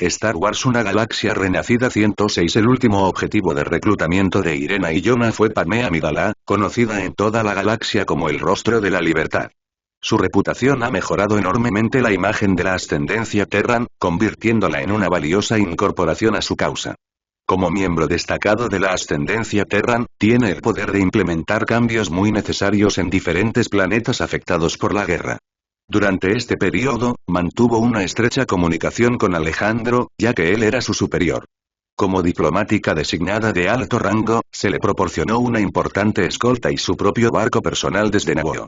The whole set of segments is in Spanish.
Star Wars: Una galaxia renacida 106. El último objetivo de reclutamiento de Irena y Jonah fue Padmé Amidala, conocida en toda la galaxia como el rostro de la libertad. Su reputación ha mejorado enormemente la imagen de la ascendencia Terran, convirtiéndola en una valiosa incorporación a su causa. Como miembro destacado de la ascendencia Terran, tiene el poder de implementar cambios muy necesarios en diferentes planetas afectados por la guerra. Durante este periodo, mantuvo una estrecha comunicación con Alejandro, ya que él era su superior. Como diplomática designada de alto rango, se le proporcionó una importante escolta y su propio barco personal desde Naboo.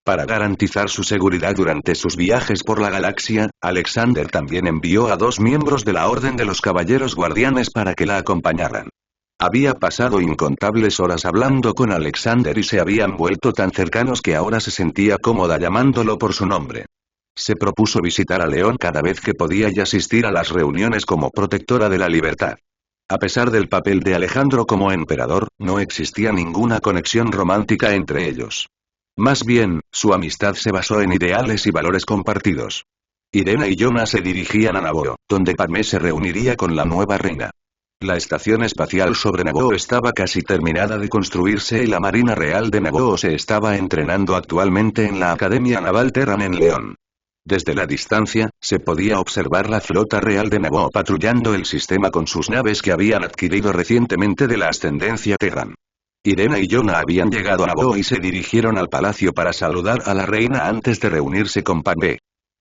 Para garantizar su seguridad durante sus viajes por la galaxia, Alexander también envió a 2 miembros de la Orden de los Caballeros Guardianes para que la acompañaran. Había pasado incontables horas hablando con Alexander y se habían vuelto tan cercanos que ahora se sentía cómoda llamándolo por su nombre. Se propuso visitar a León cada vez que podía y asistir a las reuniones como protectora de la libertad. A pesar del papel de Alejandro como emperador, no existía ninguna conexión romántica entre ellos. Más bien, su amistad se basó en ideales y valores compartidos. Irena y Jonah se dirigían a Naboo, donde Padmé se reuniría con la nueva reina. La estación espacial sobre Naboo estaba casi terminada de construirse y la Marina Real de Naboo se estaba entrenando actualmente en la Academia Naval Terran en León. Desde la distancia, se podía observar la flota real de Naboo patrullando el sistema con sus naves que habían adquirido recientemente de la ascendencia Terran. Irena y Jonah habían llegado a Naboo y se dirigieron al palacio para saludar a la reina antes de reunirse con Padmé.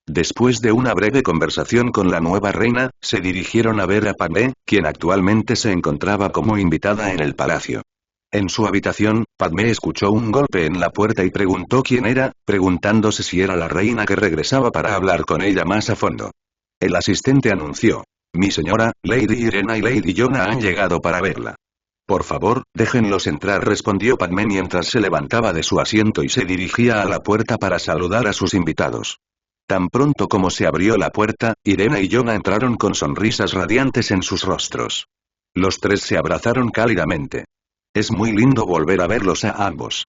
Después de una breve conversación con la nueva reina, se dirigieron a ver a Padmé, quien actualmente se encontraba como invitada en el palacio. En su habitación, Padmé escuchó un golpe en la puerta y preguntó quién era, preguntándose si era la reina que regresaba para hablar con ella más a fondo. El asistente anunció: «Mi señora, Lady Irena y Lady Jonah han llegado para verla». «Por favor, déjenlos entrar», respondió Padmé mientras se levantaba de su asiento y se dirigía a la puerta para saludar a sus invitados. Tan pronto como se abrió la puerta, Irena y Jonah entraron con sonrisas radiantes en sus rostros. Los 3 se abrazaron cálidamente. «Es muy lindo volver a verlos a ambos».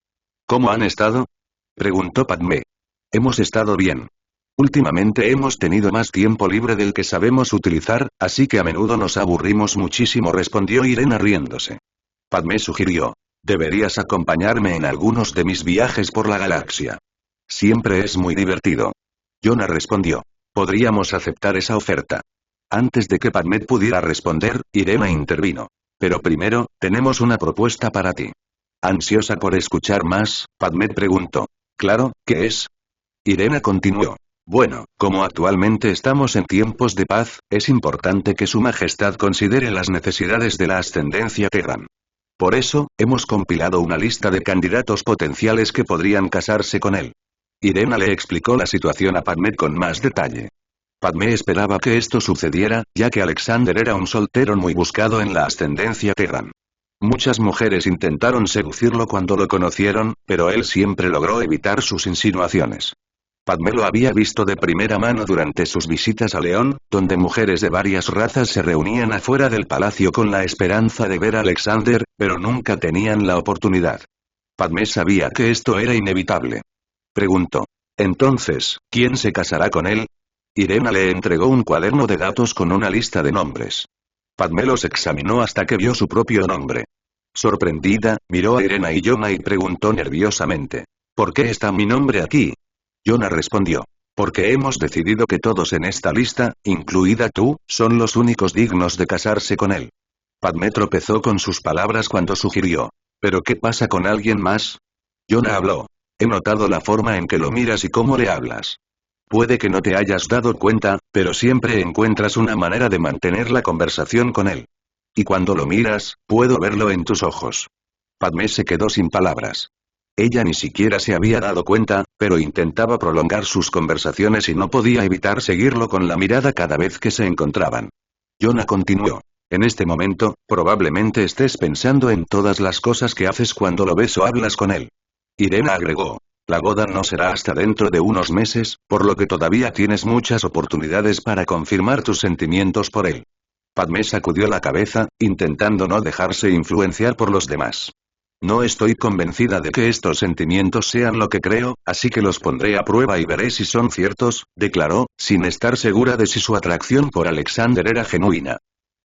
«¿Cómo han estado?», preguntó Padmé. «Hemos estado bien. Últimamente hemos tenido más tiempo libre del que sabemos utilizar, así que a menudo nos aburrimos muchísimo», respondió Irena riéndose. Padmé sugirió: «Deberías acompañarme en algunos de mis viajes por la galaxia. Siempre es muy divertido». Jonah respondió: «Podríamos aceptar esa oferta». Antes de que Padmé pudiera responder, Irena intervino: «Pero primero, tenemos una propuesta para ti». Ansiosa por escuchar más, Padmé preguntó: «Claro, ¿qué es?». Irena continuó: «Bueno, como actualmente estamos en tiempos de paz, es importante que Su Majestad considere las necesidades de la ascendencia Terran. Por eso, hemos compilado una lista de candidatos potenciales que podrían casarse con él». Irena le explicó la situación a Padmé con más detalle. Padmé esperaba que esto sucediera, ya que Alexander era un soltero muy buscado en la ascendencia Terran. Muchas mujeres intentaron seducirlo cuando lo conocieron, pero él siempre logró evitar sus insinuaciones. Padmé lo había visto de primera mano durante sus visitas a León, donde mujeres de varias razas se reunían afuera del palacio con la esperanza de ver a Alexander, pero nunca tenían la oportunidad. Padmé sabía que esto era inevitable. Preguntó: «Entonces, ¿quién se casará con él?». Irena le entregó un cuaderno de datos con una lista de nombres. Padmé los examinó hasta que vio su propio nombre. Sorprendida, miró a Irena y Jonah y preguntó nerviosamente: «¿Por qué está mi nombre aquí?». Jonah respondió: «Porque hemos decidido que todos en esta lista, incluida tú, son los únicos dignos de casarse con él». Padmé tropezó con sus palabras cuando sugirió: «¿Pero qué pasa con alguien más?». Jonah habló: «He notado la forma en que lo miras y cómo le hablas. Puede que no te hayas dado cuenta, pero siempre encuentras una manera de mantener la conversación con él. Y cuando lo miras, puedo verlo en tus ojos». Padmé se quedó sin palabras. Ella ni siquiera se había dado cuenta, pero intentaba prolongar sus conversaciones y no podía evitar seguirlo con la mirada cada vez que se encontraban. Jonah continuó: «En este momento, probablemente estés pensando en todas las cosas que haces cuando lo ves o hablas con él». Irena agregó: «La boda no será hasta dentro de unos meses, por lo que todavía tienes muchas oportunidades para confirmar tus sentimientos por él». Padmé sacudió la cabeza, intentando no dejarse influenciar por los demás. No estoy convencida de que estos sentimientos sean lo que creo, así que los pondré a prueba y veré si son ciertos, declaró, sin estar segura de si su atracción por Alexander era genuina.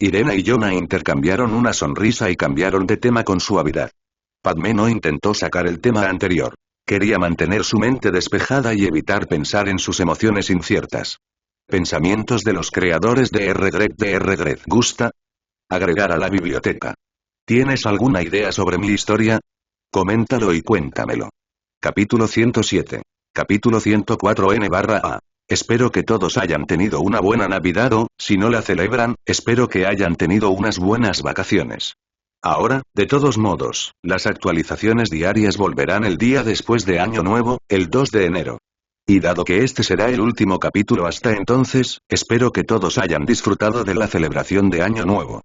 Irena y Jonah intercambiaron una sonrisa y cambiaron de tema con suavidad. Padmé no intentó sacar el tema anterior. Quería mantener su mente despejada y evitar pensar en sus emociones inciertas. Pensamientos de los creadores de R. ¿Gusta? Agregar a la biblioteca. ¿Tienes alguna idea sobre mi historia? Coméntalo y cuéntamelo. Capítulo 107. Capítulo 104N/A. Espero que todos hayan tenido una buena Navidad o, si no la celebran, espero que hayan tenido unas buenas vacaciones. Ahora, de todos modos, las actualizaciones diarias volverán el día después de Año Nuevo, el 2 de enero. Y dado que este será el último capítulo hasta entonces, espero que todos hayan disfrutado de la celebración de Año Nuevo.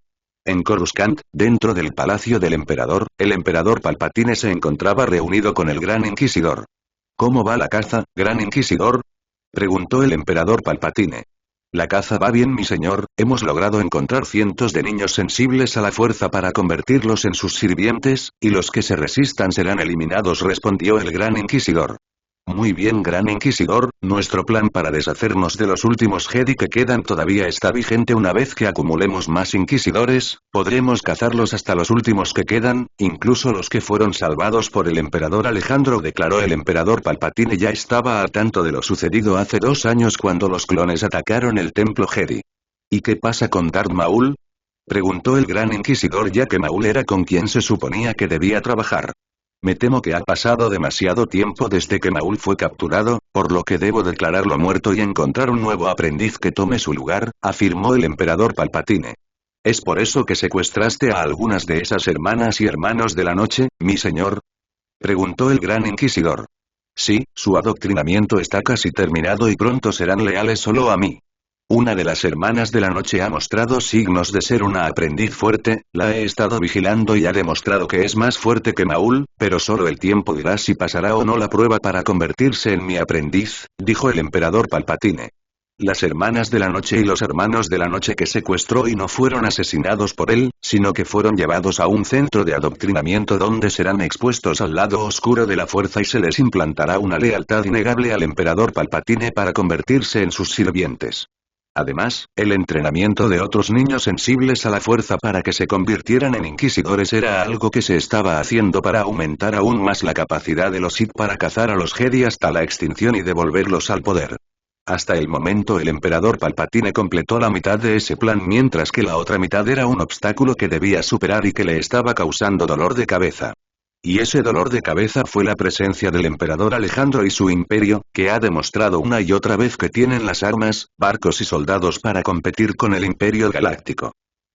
En Coruscant, dentro del palacio del emperador, el emperador Palpatine se encontraba reunido con el Gran Inquisidor. ¿Cómo va la caza, Gran Inquisidor? Preguntó el emperador Palpatine. La caza va bien, mi señor, hemos logrado encontrar cientos de niños sensibles a la fuerza para convertirlos en sus sirvientes, y los que se resistan serán eliminados, respondió el Gran Inquisidor. Muy bien, Gran Inquisidor, nuestro plan para deshacernos de los últimos Jedi que quedan todavía está vigente. Una vez que acumulemos más Inquisidores, podremos cazarlos hasta los últimos que quedan, incluso los que fueron salvados por el emperador Alejandro, declaró el emperador Palpatine. Ya estaba al tanto de lo sucedido hace 2 años cuando los clones atacaron el templo Jedi. ¿Y qué pasa con Darth Maul? Preguntó el Gran Inquisidor, ya que Maul era con quien se suponía que debía trabajar. Me temo que ha pasado demasiado tiempo desde que Maul fue capturado, por lo que debo declararlo muerto y encontrar un nuevo aprendiz que tome su lugar, afirmó el emperador Palpatine. ¿Es por eso que secuestraste a algunas de esas hermanas y hermanos de la noche, mi señor? Preguntó el Gran Inquisidor. Sí, su adoctrinamiento está casi terminado y pronto serán leales solo a mí. Una de las hermanas de la noche ha mostrado signos de ser una aprendiz fuerte, la he estado vigilando y ha demostrado que es más fuerte que Maul, pero solo el tiempo dirá si pasará o no la prueba para convertirse en mi aprendiz, dijo el emperador Palpatine. Las hermanas de la noche y los hermanos de la noche que secuestró y no fueron asesinados por él, sino que fueron llevados a un centro de adoctrinamiento donde serán expuestos al lado oscuro de la fuerza y se les implantará una lealtad innegable al emperador Palpatine para convertirse en sus sirvientes. Además, el entrenamiento de otros niños sensibles a la fuerza para que se convirtieran en inquisidores era algo que se estaba haciendo para aumentar aún más la capacidad de los Sith para cazar a los Jedi hasta la extinción y devolverlos al poder. Hasta el momento el emperador Palpatine completó la mitad de ese plan, mientras que la otra mitad era un obstáculo que debía superar y que le estaba causando dolor de cabeza. Y ese dolor de cabeza fue la presencia del emperador Alejandro y su imperio, que ha demostrado una y otra vez que tienen las armas, barcos y soldados para competir con el Imperio Galáctico.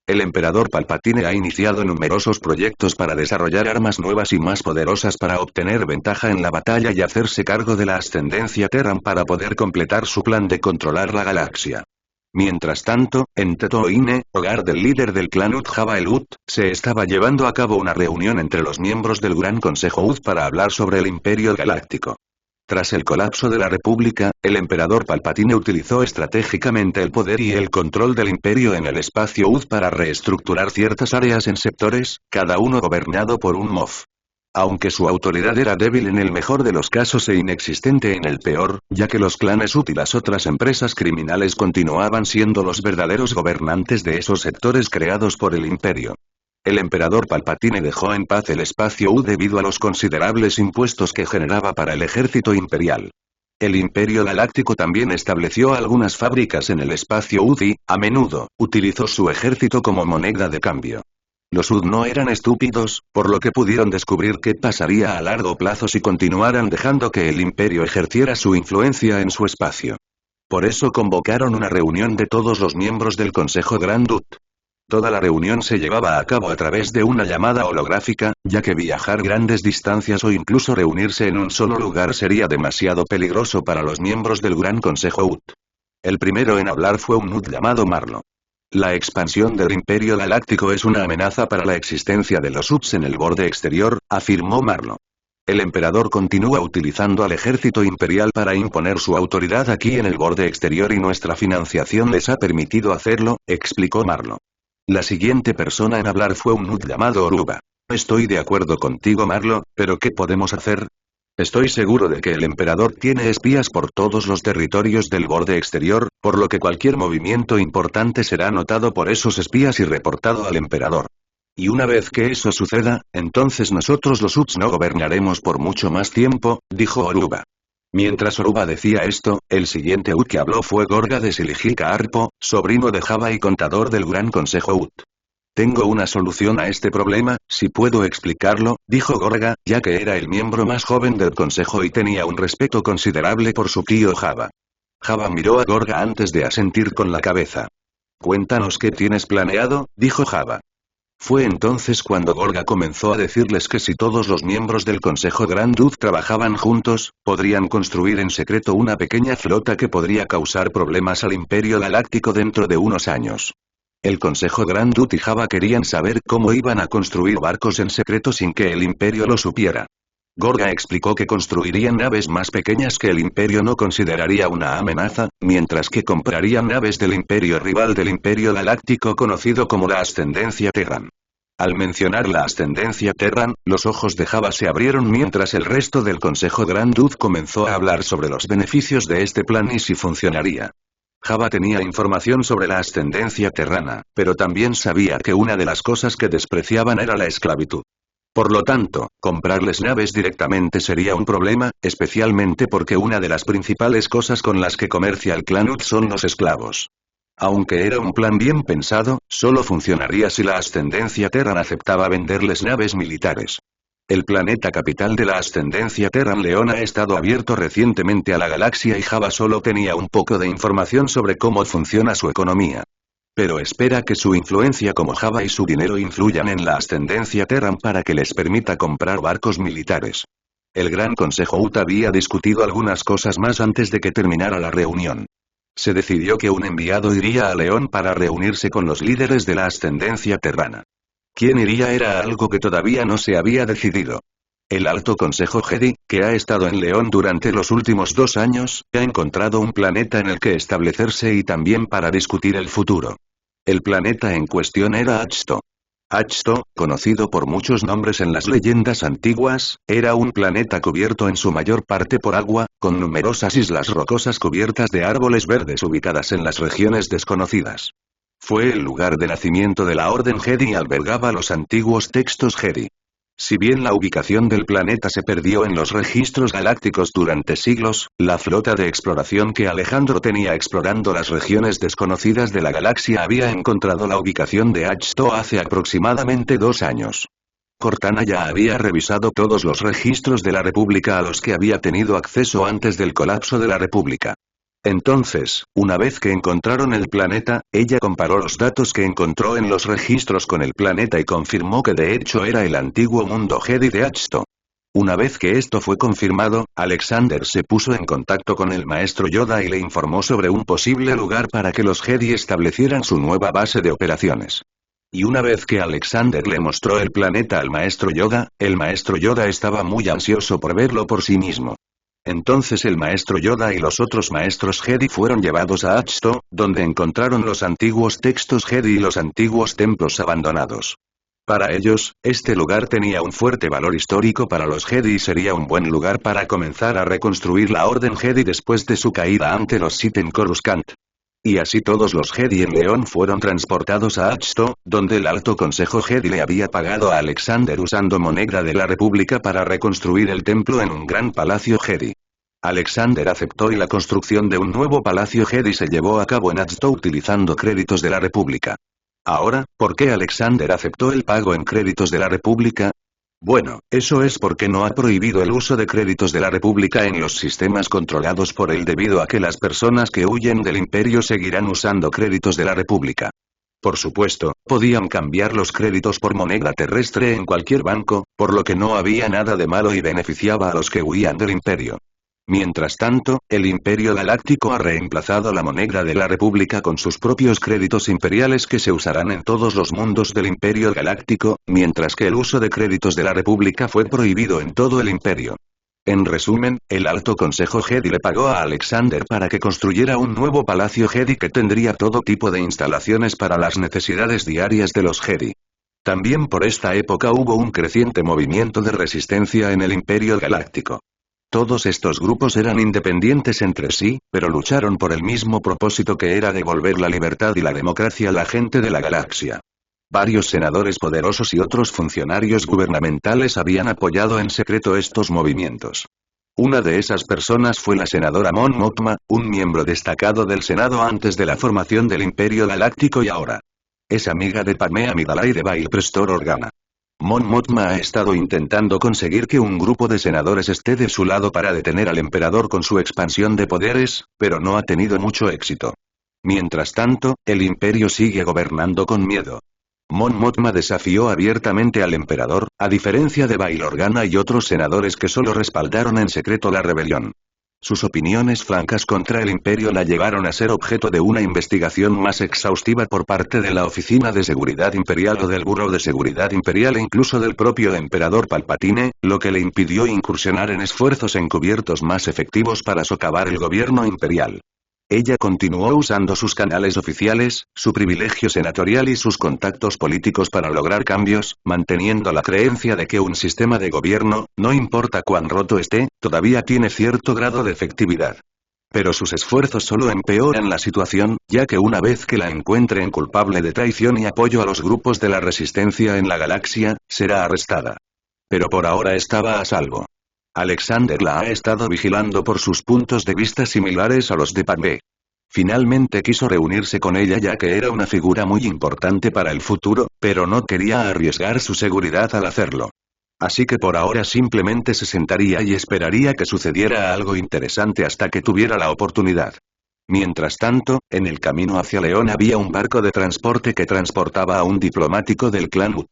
El emperador Palpatine ha iniciado numerosos proyectos para desarrollar armas nuevas y más poderosas para obtener ventaja en la batalla y hacerse cargo de la ascendencia Terran para poder completar su plan de controlar la galaxia. Mientras tanto, en Tatooine, hogar del líder del clan Ut Jabba el Hutt, se estaba llevando a cabo una reunión entre los miembros del Gran Consejo Hutt para hablar sobre el Imperio Galáctico. Tras el colapso de la República, el emperador Palpatine utilizó estratégicamente el poder y el control del Imperio en el espacio Hutt para reestructurar ciertas áreas en sectores, cada uno gobernado por un Moff. Aunque su autoridad era débil en el mejor de los casos e inexistente en el peor, ya que los clanes Hutt y las otras empresas criminales continuaban siendo los verdaderos gobernantes de esos sectores creados por el Imperio. El emperador Palpatine dejó en paz el espacio Hutt debido a los considerables impuestos que generaba para el ejército imperial. El Imperio Galáctico también estableció algunas fábricas en el espacio Hutt y, a menudo, utilizó su ejército como moneda de cambio. Los Hutt no eran estúpidos, por lo que pudieron descubrir qué pasaría a largo plazo si continuaran dejando que el Imperio ejerciera su influencia en su espacio. Por eso convocaron una reunión de todos los miembros del Consejo Grand Hutt. Toda la reunión se llevaba a cabo a través de una llamada holográfica, ya que viajar grandes distancias o incluso reunirse en un solo lugar sería demasiado peligroso para los miembros del Gran Consejo Hutt. El primero en hablar fue un Hutt llamado Marlo. La expansión del Imperio Galáctico es una amenaza para la existencia de los Hutts en el borde exterior, afirmó Marlo. El emperador continúa utilizando al ejército imperial para imponer su autoridad aquí en el borde exterior y nuestra financiación les ha permitido hacerlo, explicó Marlo. La siguiente persona en hablar fue un Hutt llamado Oruba. Estoy de acuerdo contigo, Marlo, pero ¿qué podemos hacer? Estoy seguro de que el emperador tiene espías por todos los territorios del borde exterior, por lo que cualquier movimiento importante será notado por esos espías y reportado al emperador. Y una vez que eso suceda, entonces nosotros los Uts no gobernaremos por mucho más tiempo, dijo Oruba. Mientras Oruba decía esto, el siguiente Ut que habló fue Gorga de Siligika Arpo, sobrino de Java y contador del Gran Consejo Ut. Tengo una solución a este problema, si puedo explicarlo, dijo Gorga, ya que era el miembro más joven del consejo y tenía un respeto considerable por su tío Java. Java miró a Gorga antes de asentir con la cabeza. Cuéntanos qué tienes planeado, dijo Java. Fue entonces cuando Gorga comenzó a decirles que si todos los miembros del Consejo Grand Duke trabajaban juntos, podrían construir en secreto una pequeña flota que podría causar problemas al Imperio Galáctico dentro de unos años. El Consejo Grand Duke y Java querían saber cómo iban a construir barcos en secreto sin que el Imperio lo supiera. Gorga explicó que construirían naves más pequeñas que el Imperio no consideraría una amenaza, mientras que comprarían naves del Imperio rival del Imperio Galáctico conocido como la Ascendencia Terran. Al mencionar la Ascendencia Terran, los ojos de Java se abrieron mientras el resto del Consejo Grand Duke comenzó a hablar sobre los beneficios de este plan y si funcionaría. Java tenía información sobre la ascendencia terrana, pero también sabía que una de las cosas que despreciaban era la esclavitud. Por lo tanto, comprarles naves directamente sería un problema, especialmente porque una de las principales cosas con las que comercia el clan Ut son los esclavos. Aunque era un plan bien pensado, solo funcionaría si la ascendencia Terran aceptaba venderles naves militares. El planeta capital de la ascendencia Terran León ha estado abierto recientemente a la galaxia y Java solo tenía un poco de información sobre cómo funciona su economía. Pero espera que su influencia como Java y su dinero influyan en la ascendencia Terran para que les permita comprar barcos militares. El Gran Consejo Ut había discutido algunas cosas más antes de que terminara la reunión. Se decidió que un enviado iría a León para reunirse con los líderes de la ascendencia terrana. ¿Quién iría era algo que todavía no se había decidido? El Alto Consejo Jedi, que ha estado en León durante los últimos 2 años, ha encontrado un planeta en el que establecerse y también para discutir el futuro. El planeta en cuestión era Ahch-To. Ahch-To, conocido por muchos nombres en las leyendas antiguas, era un planeta cubierto en su mayor parte por agua, con numerosas islas rocosas cubiertas de árboles verdes ubicadas en las regiones desconocidas. Fue el lugar de nacimiento de la Orden Jedi y albergaba los antiguos textos Jedi. Si bien la ubicación del planeta se perdió en los registros galácticos durante siglos, la flota de exploración que Alejandro tenía explorando las regiones desconocidas de la galaxia había encontrado la ubicación de Ahch-To hace aproximadamente 2 años. Cortana ya había revisado todos los registros de la República a los que había tenido acceso antes del colapso de la República. Entonces, una vez que encontraron el planeta, ella comparó los datos que encontró en los registros con el planeta y confirmó que de hecho era el antiguo mundo Jedi de Ahch-To. Una vez que esto fue confirmado, Alexander se puso en contacto con el maestro Yoda y le informó sobre un posible lugar para que los Jedi establecieran su nueva base de operaciones. Y una vez que Alexander le mostró el planeta al maestro Yoda, el maestro Yoda estaba muy ansioso por verlo por sí mismo. Entonces el maestro Yoda y los otros maestros Jedi fueron llevados a Ahch-To, donde encontraron los antiguos textos Jedi y los antiguos templos abandonados. Para ellos, este lugar tenía un fuerte valor histórico para los Jedi y sería un buen lugar para comenzar a reconstruir la Orden Jedi después de su caída ante los Sith en Coruscant. Y así todos los Jedi en León fueron transportados a Ahch-To, donde el Alto Consejo Jedi le había pagado a Alexander usando moneda de la República para reconstruir el templo en un gran palacio Jedi. Alexander aceptó y la construcción de un nuevo palacio Jedi se llevó a cabo en Ahch-To utilizando créditos de la República. Ahora, ¿por qué Alexander aceptó el pago en créditos de la República? Bueno, eso es porque no ha prohibido el uso de créditos de la República en los sistemas controlados por él debido a que las personas que huyen del Imperio seguirán usando créditos de la República. Por supuesto, podían cambiar los créditos por moneda terrestre en cualquier banco, por lo que no había nada de malo y beneficiaba a los que huían del Imperio. Mientras tanto, el Imperio Galáctico ha reemplazado la moneda de la República con sus propios créditos imperiales que se usarán en todos los mundos del Imperio Galáctico, mientras que el uso de créditos de la República fue prohibido en todo el Imperio. En resumen, el Alto Consejo Jedi le pagó a Alexander para que construyera un nuevo palacio Jedi que tendría todo tipo de instalaciones para las necesidades diarias de los Jedi. También por esta época hubo un creciente movimiento de resistencia en el Imperio Galáctico. Todos estos grupos eran independientes entre sí, pero lucharon por el mismo propósito que era devolver la libertad y la democracia a la gente de la galaxia. Varios senadores poderosos y otros funcionarios gubernamentales habían apoyado en secreto estos movimientos. Una de esas personas fue la senadora Mon Mothma, un miembro destacado del Senado antes de la formación del Imperio Galáctico y ahora es amiga de Padmé Amidala y de Bail Prestor Organa. Mon Mothma ha estado intentando conseguir que un grupo de senadores esté de su lado para detener al emperador con su expansión de poderes, pero no ha tenido mucho éxito. Mientras tanto, el imperio sigue gobernando con miedo. Mon Mothma desafió abiertamente al emperador, a diferencia de Bail Organa y otros senadores que solo respaldaron en secreto la rebelión. Sus opiniones francas contra el imperio la llevaron a ser objeto de una investigación más exhaustiva por parte de la Oficina de Seguridad Imperial o del Buró de Seguridad Imperial e incluso del propio emperador Palpatine, lo que le impidió incursionar en esfuerzos encubiertos más efectivos para socavar el gobierno imperial. Ella continuó usando sus canales oficiales, su privilegio senatorial y sus contactos políticos para lograr cambios, manteniendo la creencia de que un sistema de gobierno, no importa cuán roto esté, todavía tiene cierto grado de efectividad. Pero sus esfuerzos solo empeoran la situación, ya que una vez que la encuentren culpable de traición y apoyo a los grupos de la resistencia en la galaxia, será arrestada. Pero por ahora estaba a salvo. Alexander la ha estado vigilando por sus puntos de vista similares a los de Padmé. Finalmente quiso reunirse con ella ya que era una figura muy importante para el futuro, pero no quería arriesgar su seguridad al hacerlo. Así que por ahora simplemente se sentaría y esperaría que sucediera algo interesante hasta que tuviera la oportunidad. Mientras tanto, en el camino hacia León había un barco de transporte que transportaba a un diplomático del clan Ut.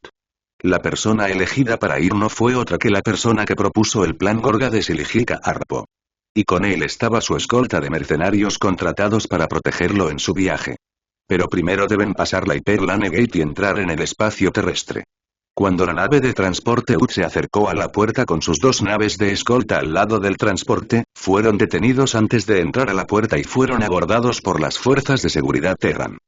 La persona elegida para ir no fue otra que la persona que propuso el plan Gorga de Siligika Arpo. Y con él estaba su escolta de mercenarios contratados para protegerlo en su viaje. Pero primero deben pasar la Hyperlane Gate y entrar en el espacio terrestre. Cuando la nave de transporte UT se acercó a la puerta con sus dos naves de escolta al lado del transporte, fueron detenidos antes de entrar a la puerta y fueron abordados por las fuerzas de seguridad Terran.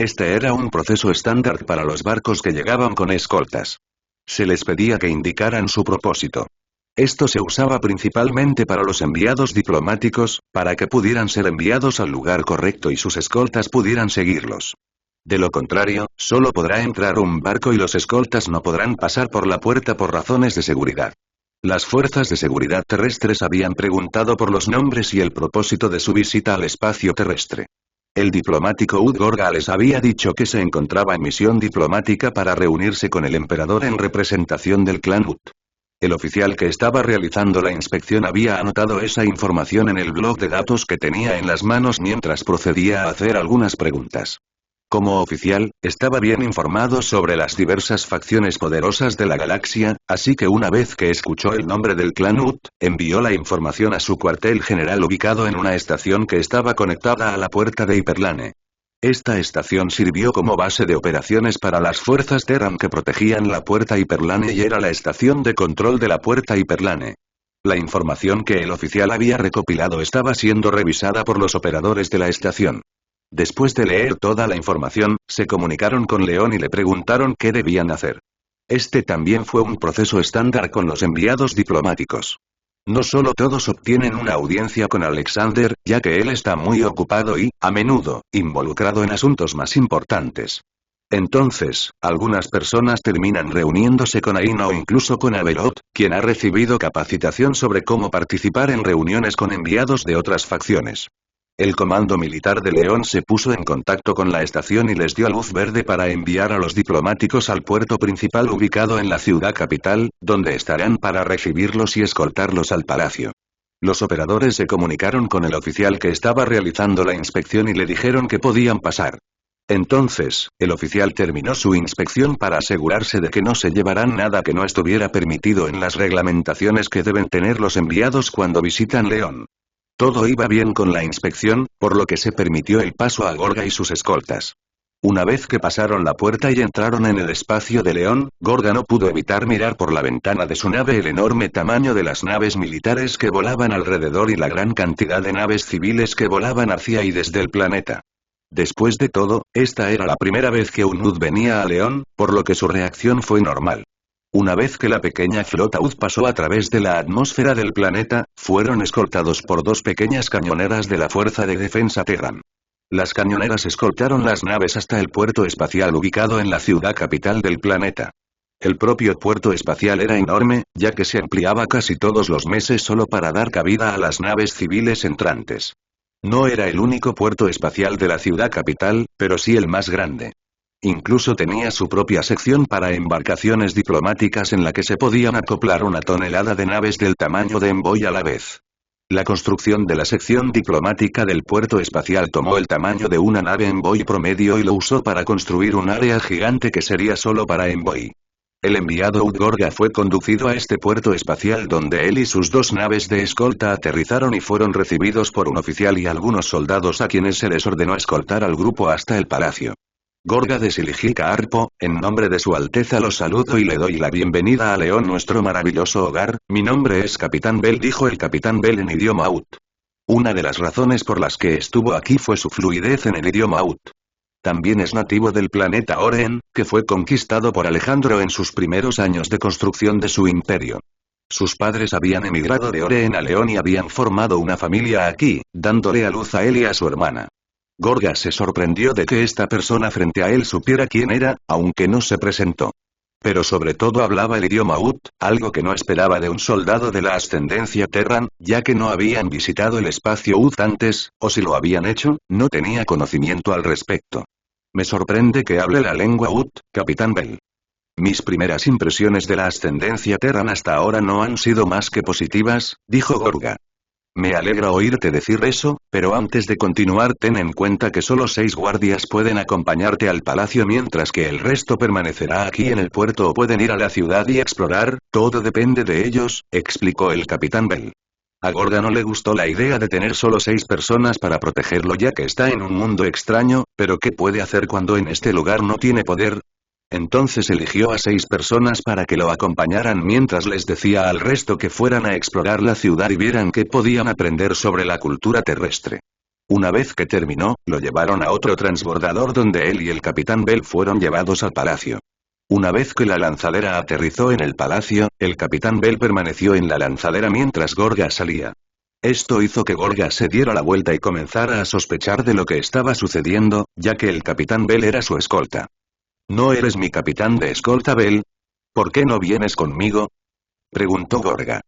Este era un proceso estándar para los barcos que llegaban con escoltas. Se les pedía que indicaran su propósito. Esto se usaba principalmente para los enviados diplomáticos, para que pudieran ser enviados al lugar correcto y sus escoltas pudieran seguirlos. De lo contrario, solo podrá entrar un barco y los escoltas no podrán pasar por la puerta por razones de seguridad. Las fuerzas de seguridad terrestres habían preguntado por los nombres y el propósito de su visita al espacio terrestre. El diplomático Ud Gorga les había dicho que se encontraba en misión diplomática para reunirse con el emperador en representación del clan Ut. El oficial que estaba realizando la inspección había anotado esa información en el blog de datos que tenía en las manos mientras procedía a hacer algunas preguntas. Como oficial, estaba bien informado sobre las diversas facciones poderosas de la galaxia, así que una vez que escuchó el nombre del clan Ut, envió la información a su cuartel general ubicado en una estación que estaba conectada a la puerta de Hyperlane. Esta estación sirvió como base de operaciones para las fuerzas Terran que protegían la puerta Hyperlane y era la estación de control de la puerta Hyperlane. La información que el oficial había recopilado estaba siendo revisada por los operadores de la estación. Después de leer toda la información, se comunicaron con León y le preguntaron qué debían hacer. Este también fue un proceso estándar con los enviados diplomáticos. No solo todos obtienen una audiencia con Alexander, ya que él está muy ocupado y, a menudo, involucrado en asuntos más importantes. Entonces, algunas personas terminan reuniéndose con Aina o incluso con Averot, quien ha recibido capacitación sobre cómo participar en reuniones con enviados de otras facciones. El comando militar de León se puso en contacto con la estación y les dio luz verde para enviar a los diplomáticos al puerto principal ubicado en la ciudad capital, donde estarán para recibirlos y escoltarlos al palacio. Los operadores se comunicaron con el oficial que estaba realizando la inspección y le dijeron que podían pasar. Entonces, el oficial terminó su inspección para asegurarse de que no se llevarán nada que no estuviera permitido en las reglamentaciones que deben tener los enviados cuando visitan León. Todo iba bien con la inspección, por lo que se permitió el paso a Gorga y sus escoltas. Una vez que pasaron la puerta y entraron en el espacio de León, Gorga no pudo evitar mirar por la ventana de su nave el enorme tamaño de las naves militares que volaban alrededor y la gran cantidad de naves civiles que volaban hacia y desde el planeta. Después de todo, esta era la primera vez que un Ud venía a León, por lo que su reacción fue normal. Una vez que la pequeña flota Ud pasó a través de la atmósfera del planeta, fueron escoltados por dos pequeñas cañoneras de la Fuerza de Defensa Terran. Las cañoneras escoltaron las naves hasta el puerto espacial ubicado en la ciudad capital del planeta. El propio puerto espacial era enorme, ya que se ampliaba casi todos los meses solo para dar cabida a las naves civiles entrantes. No era el único puerto espacial de la ciudad capital, pero sí el más grande. Incluso tenía su propia sección para embarcaciones diplomáticas en la que se podían acoplar una tonelada de naves del tamaño de Envoy a la vez. La construcción de la sección diplomática del puerto espacial tomó el tamaño de una nave Envoy promedio y lo usó para construir un área gigante que sería solo para Envoy. El enviado Udgorga fue conducido a este puerto espacial donde él y sus dos naves de escolta aterrizaron y fueron recibidos por un oficial y algunos soldados a quienes se les ordenó escoltar al grupo hasta el palacio. Gorga de Siligika Arpo, en nombre de su Alteza los saludo y le doy la bienvenida a León, nuestro maravilloso hogar. Mi nombre es Capitán Bell, dijo el Capitán Bell en idioma Ut. Una de las razones por las que estuvo aquí fue su fluidez en el idioma Ut. También es nativo del planeta Oren, que fue conquistado por Alejandro en sus primeros años de construcción de su imperio. Sus padres habían emigrado de Oren a León y habían formado una familia aquí, dándole a luz a él y a su hermana. Gorga se sorprendió de que esta persona frente a él supiera quién era, aunque no se presentó. Pero sobre todo hablaba el idioma Ut, algo que no esperaba de un soldado de la ascendencia Terran, ya que no habían visitado el espacio Ut antes, o si lo habían hecho, no tenía conocimiento al respecto. Me sorprende que hable la lengua Ut, Capitán Bell. Mis primeras impresiones de la ascendencia Terran hasta ahora no han sido más que positivas, dijo Gorga. Me alegra oírte decir eso, pero antes de continuar ten en cuenta que solo 6 guardias pueden acompañarte al palacio mientras que el resto permanecerá aquí en el puerto o pueden ir a la ciudad y explorar, todo depende de ellos, explicó el Capitán Bell. A Gorga no le gustó la idea de tener solo 6 personas para protegerlo ya que está en un mundo extraño, pero ¿qué puede hacer cuando en este lugar no tiene poder? Entonces eligió a 6 personas para que lo acompañaran mientras les decía al resto que fueran a explorar la ciudad y vieran qué podían aprender sobre la cultura terrestre. Una vez que terminó, lo llevaron a otro transbordador donde él y el Capitán Bell fueron llevados al palacio. Una vez que la lanzadera aterrizó en el palacio, el Capitán Bell permaneció en la lanzadera mientras Gorga salía. Esto hizo que Gorga se diera la vuelta y comenzara a sospechar de lo que estaba sucediendo, ya que el Capitán Bell era su escolta. ¿No eres mi capitán de escolta, Bell? ¿Por qué no vienes conmigo? Preguntó Gorga.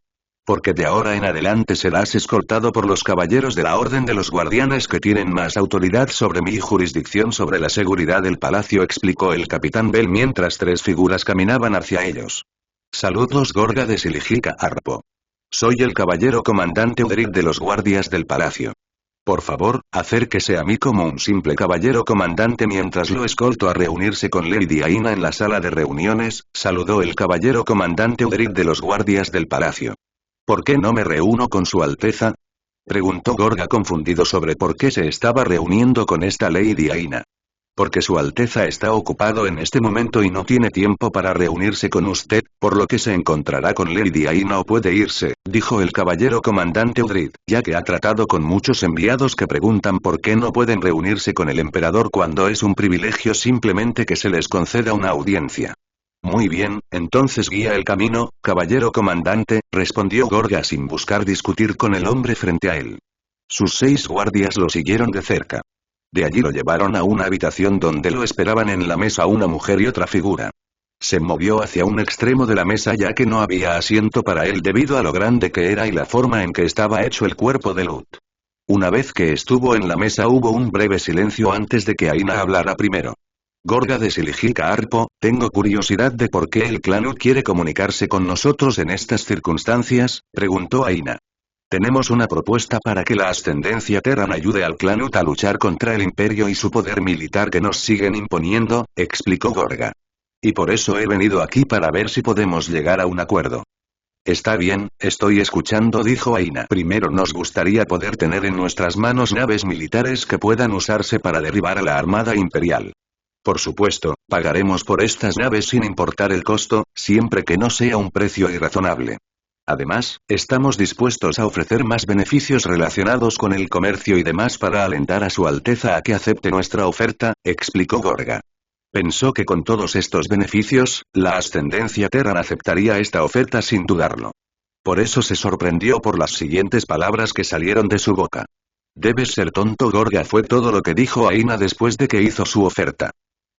Porque de ahora en adelante serás escoltado por los caballeros de la Orden de los Guardianes que tienen más autoridad sobre mí y jurisdicción sobre la seguridad del palacio, explicó el Capitán Bell mientras 3 figuras caminaban hacia ellos. Saludos, Gorga de Siligika Arpo. Soy el caballero comandante Udrik de los guardias del palacio. Por favor, acérquese a mí como un simple caballero comandante mientras lo escolto a reunirse con Lady Aina en la sala de reuniones, saludó el caballero comandante Udrik de los guardias del palacio. ¿Por qué no me reúno con su alteza? Preguntó Gorga confundido sobre por qué se estaba reuniendo con esta Lady Aina. Porque su alteza está ocupado en este momento y no tiene tiempo para reunirse con usted, por lo que se encontrará con Lady Aina o puede irse, dijo el caballero comandante Udrid, ya que ha tratado con muchos enviados que preguntan por qué no pueden reunirse con el emperador cuando es un privilegio simplemente que se les conceda una audiencia. Muy bien, entonces guía el camino, caballero comandante, respondió Gorga sin buscar discutir con el hombre frente a él. Sus 6 guardias lo siguieron de cerca. De allí lo llevaron a una habitación donde lo esperaban en la mesa una mujer y otra figura. Se movió hacia un extremo de la mesa ya que no había asiento para él debido a lo grande que era y la forma en que estaba hecho el cuerpo de Lut. Una vez que estuvo en la mesa hubo un breve silencio antes de que Aina hablara primero. Gorga de Siligika Arpo, tengo curiosidad de por qué el clan Ut quiere comunicarse con nosotros en estas circunstancias, preguntó Aina. Tenemos una propuesta para que la ascendencia Terran ayude al clan Ut a luchar contra el imperio y su poder militar que nos siguen imponiendo, explicó Gorga. Y por eso he venido aquí para ver si podemos llegar a un acuerdo. Está bien, estoy escuchando, dijo Aina. Primero nos gustaría poder tener en nuestras manos naves militares que puedan usarse para derribar a la armada imperial. Por supuesto, pagaremos por estas naves sin importar el costo, siempre que no sea un precio irrazonable. Además, estamos dispuestos a ofrecer más beneficios relacionados con el comercio y demás para alentar a Su Alteza a que acepte nuestra oferta, explicó Gorga. Pensó que con todos estos beneficios, la ascendencia Terran aceptaría esta oferta sin dudarlo. Por eso se sorprendió por las siguientes palabras que salieron de su boca. Debes ser tonto, Gorga, fue todo lo que dijo Aina después de que hizo su oferta.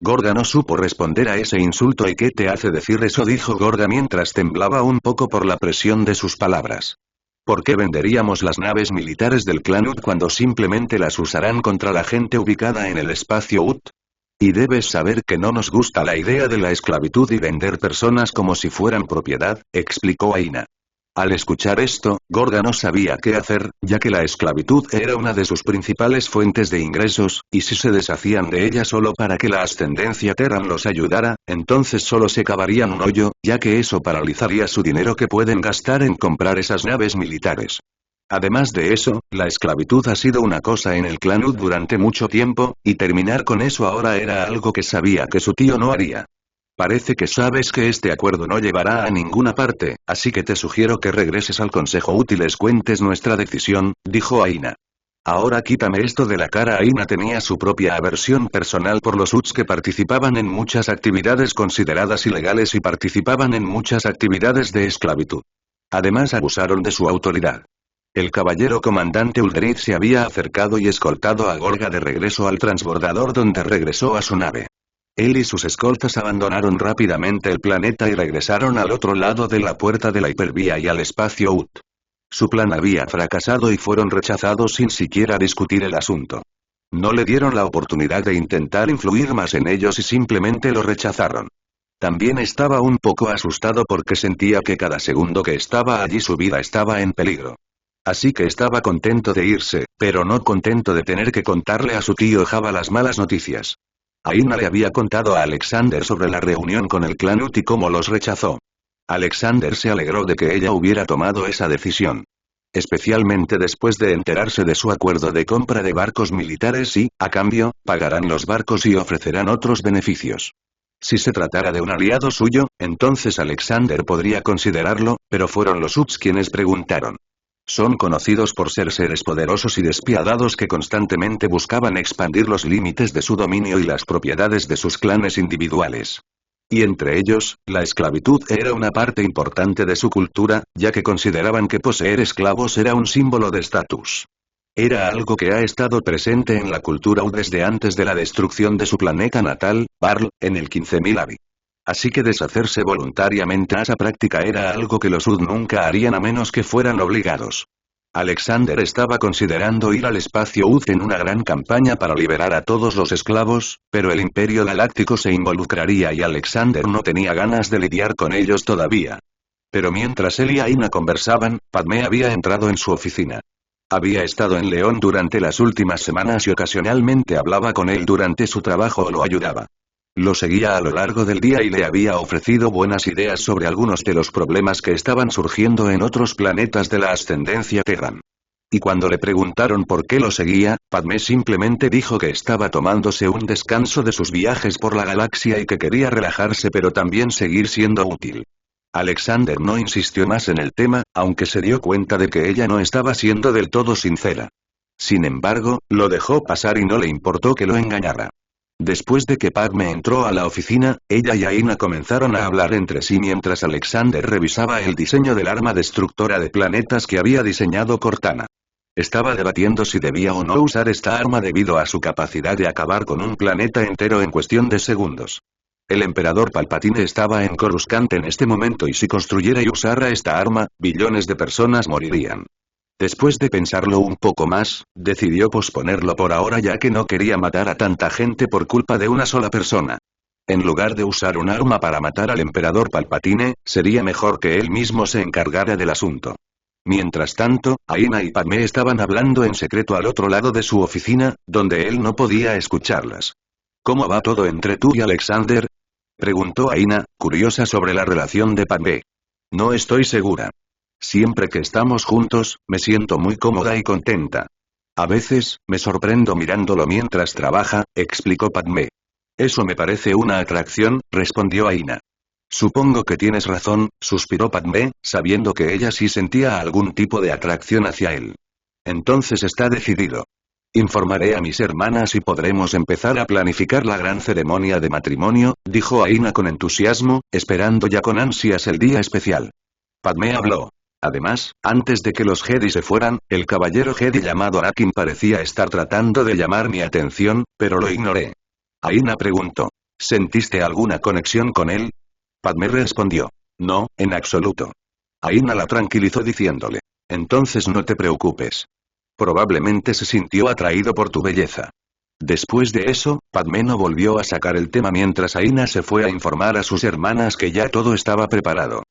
Gorga no supo responder a ese insulto. ¿Y qué te hace decir eso?, dijo Gorga mientras temblaba un poco por la presión de sus palabras. ¿Por qué venderíamos las naves militares del clan Ut cuando simplemente las usarán contra la gente ubicada en el espacio Ut? Y debes saber que no nos gusta la idea de la esclavitud y vender personas como si fueran propiedad, explicó Aina. Al escuchar esto, Gorga no sabía qué hacer, ya que la esclavitud era una de sus principales fuentes de ingresos, y si se deshacían de ella solo para que la ascendencia Terran los ayudara, entonces solo se cavarían un hoyo, ya que eso paralizaría su dinero que pueden gastar en comprar esas naves militares. Además de eso, la esclavitud ha sido una cosa en el clan Ud durante mucho tiempo, y terminar con eso ahora era algo que sabía que su tío no haría. Parece que sabes que este acuerdo no llevará a ninguna parte, así que te sugiero que regreses al Consejo Ut y les cuentes nuestra decisión, dijo Aina. Ahora quítame esto de la cara. Aina tenía su propia aversión personal por los Uts que participaban en muchas actividades consideradas ilegales y participaban en muchas actividades de esclavitud. Además abusaron de su autoridad. El caballero comandante Ulderith se había acercado y escoltado a Gorga de regreso al transbordador donde regresó a su nave. Él y sus escoltas abandonaron rápidamente el planeta y regresaron al otro lado de la puerta de la hipervía y al espacio Ut. Su plan había fracasado y fueron rechazados sin siquiera discutir el asunto. No le dieron la oportunidad de intentar influir más en ellos y simplemente lo rechazaron. También estaba un poco asustado porque sentía que cada segundo que estaba allí su vida estaba en peligro. Así que estaba contento de irse, pero no contento de tener que contarle a su tío Java las malas noticias. Aina le había contado a Alexander sobre la reunión con el clan Ut y cómo los rechazó. Alexander se alegró de que ella hubiera tomado esa decisión. Especialmente después de enterarse de su acuerdo de compra de barcos militares y, a cambio, pagarán los barcos y ofrecerán otros beneficios. Si se tratara de un aliado suyo, entonces Alexander podría considerarlo, pero fueron los Uts quienes preguntaron. Son conocidos por ser seres poderosos y despiadados que constantemente buscaban expandir los límites de su dominio y las propiedades de sus clanes individuales. Y entre ellos, la esclavitud era una parte importante de su cultura, ya que consideraban que poseer esclavos era un símbolo de estatus. Era algo que ha estado presente en la cultura Ud desde antes de la destrucción de su planeta natal, Barl, en el 15.000 AVI. Así que deshacerse voluntariamente a esa práctica era algo que los Ud nunca harían a menos que fueran obligados. Alexander estaba considerando ir al espacio Ud en una gran campaña para liberar a todos los esclavos, pero el Imperio Galáctico se involucraría y Alexander no tenía ganas de lidiar con ellos todavía. Pero mientras él y Aina conversaban, Padmé había entrado en su oficina. Había estado en León durante las últimas semanas y ocasionalmente hablaba con él durante su trabajo o lo ayudaba. Lo seguía a lo largo del día y le había ofrecido buenas ideas sobre algunos de los problemas que estaban surgiendo en otros planetas de la ascendencia Terran. Y cuando le preguntaron por qué lo seguía, Padmé simplemente dijo que estaba tomándose un descanso de sus viajes por la galaxia y que quería relajarse pero también seguir siendo útil. Alexander no insistió más en el tema, aunque se dio cuenta de que ella no estaba siendo del todo sincera. Sin embargo, lo dejó pasar y no le importó que lo engañara. Después de que Padmé entró a la oficina, ella y Aina comenzaron a hablar entre sí mientras Alexander revisaba el diseño del arma destructora de planetas que había diseñado Cortana. Estaba debatiendo si debía o no usar esta arma debido a su capacidad de acabar con un planeta entero en cuestión de segundos. El emperador Palpatine estaba en Coruscant en este momento y si construyera y usara esta arma, billones de personas morirían. Después de pensarlo un poco más, decidió posponerlo por ahora ya que no quería matar a tanta gente por culpa de una sola persona. En lugar de usar un arma para matar al emperador Palpatine, sería mejor que él mismo se encargara del asunto. Mientras tanto, Aina y Padmé estaban hablando en secreto al otro lado de su oficina, donde él no podía escucharlas. ¿Cómo va todo entre tú y Alexander?, preguntó Aina, curiosa sobre la relación de Padmé. No estoy segura. Siempre que estamos juntos, me siento muy cómoda y contenta. A veces, me sorprendo mirándolo mientras trabaja, explicó Padmé. Eso me parece una atracción, respondió Aina. Supongo que tienes razón, suspiró Padmé, sabiendo que ella sí sentía algún tipo de atracción hacia él. Entonces está decidido. Informaré a mis hermanas y podremos empezar a planificar la gran ceremonia de matrimonio, dijo Aina con entusiasmo, esperando ya con ansias el día especial. Padmé habló. Además, antes de que los Jedi se fueran, el caballero Jedi llamado Anakin parecía estar tratando de llamar mi atención, pero lo ignoré. Aina preguntó. ¿Sentiste alguna conexión con él? Padmé respondió. No, en absoluto. Aina la tranquilizó diciéndole. Entonces no te preocupes. Probablemente se sintió atraído por tu belleza. Después de eso, Padmé no volvió a sacar el tema mientras Aina se fue a informar a sus hermanas que ya todo estaba preparado.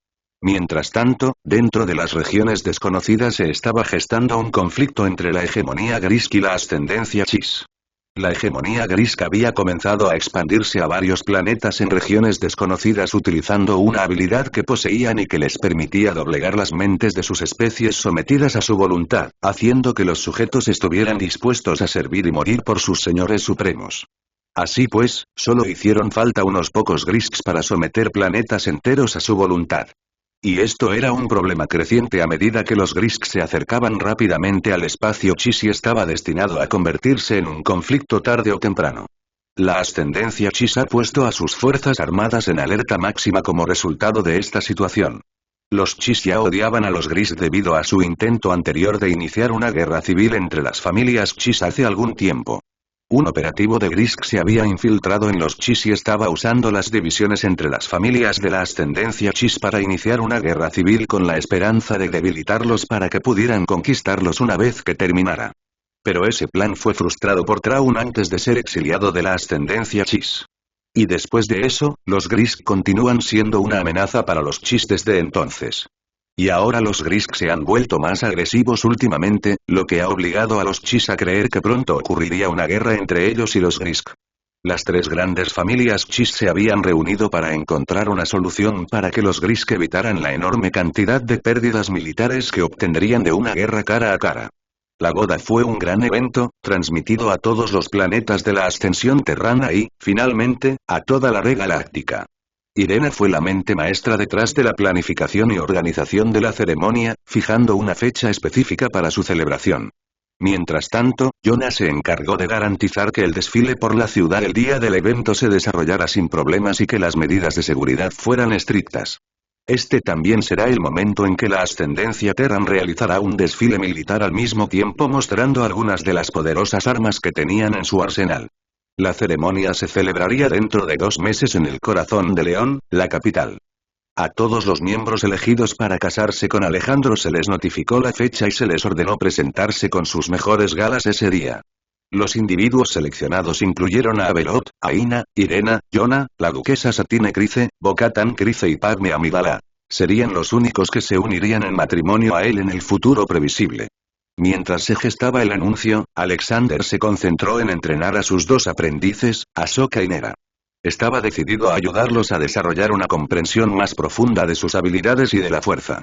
Mientras tanto, dentro de las regiones desconocidas se estaba gestando un conflicto entre la hegemonía Grisk y la ascendencia Chiss. La hegemonía Grisk había comenzado a expandirse a varios planetas en regiones desconocidas utilizando una habilidad que poseían y que les permitía doblegar las mentes de sus especies sometidas a su voluntad, haciendo que los sujetos estuvieran dispuestos a servir y morir por sus señores supremos. Así pues, solo hicieron falta unos pocos Grisks para someter planetas enteros a su voluntad. Y esto era un problema creciente a medida que los Grisk se acercaban rápidamente al espacio Chiss y estaba destinado a convertirse en un conflicto tarde o temprano. La ascendencia Chiss ha puesto a sus fuerzas armadas en alerta máxima como resultado de esta situación. Los Chiss ya odiaban a los Grisk debido a su intento anterior de iniciar una guerra civil entre las familias Chiss hace algún tiempo. Un operativo de Grisk se había infiltrado en los Chiss y estaba usando las divisiones entre las familias de la ascendencia Chiss para iniciar una guerra civil con la esperanza de debilitarlos para que pudieran conquistarlos una vez que terminara. Pero ese plan fue frustrado por Thrawn antes de ser exiliado de la ascendencia Chiss. Y después de eso, los Grisk continúan siendo una amenaza para los Chiss desde entonces. Y ahora los Grisk se han vuelto más agresivos últimamente, lo que ha obligado a los Chiss a creer que pronto ocurriría una guerra entre ellos y los Grisk. Las tres grandes familias Chiss se habían reunido para encontrar una solución para que los Grisk evitaran la enorme cantidad de pérdidas militares que obtendrían de una guerra cara a cara. La boda fue un gran evento, transmitido a todos los planetas de la ascensión terrana y, finalmente, a toda la red galáctica. Irena fue la mente maestra detrás de la planificación y organización de la ceremonia, fijando una fecha específica para su celebración. Mientras tanto, Jonah se encargó de garantizar que el desfile por la ciudad el día del evento se desarrollara sin problemas y que las medidas de seguridad fueran estrictas. Este también será el momento en que la ascendencia Terran realizará un desfile militar al mismo tiempo mostrando algunas de las poderosas armas que tenían en su arsenal. La ceremonia se celebraría dentro de 2 meses en el corazón de León, la capital. A todos los miembros elegidos para casarse con Alejandro se les notificó la fecha y se les ordenó presentarse con sus mejores galas ese día. Los individuos seleccionados incluyeron a Aberot, Aina, Irena, Jonah, la duquesa Satine Kryze, Bo-Katan Kryze y Padmé Amidala. Serían los únicos que se unirían en matrimonio a él en el futuro previsible. Mientras se gestaba el anuncio, Alexander se concentró en entrenar a sus 2 aprendices, Ahsoka y Nera. Estaba decidido a ayudarlos a desarrollar una comprensión más profunda de sus habilidades y de la fuerza.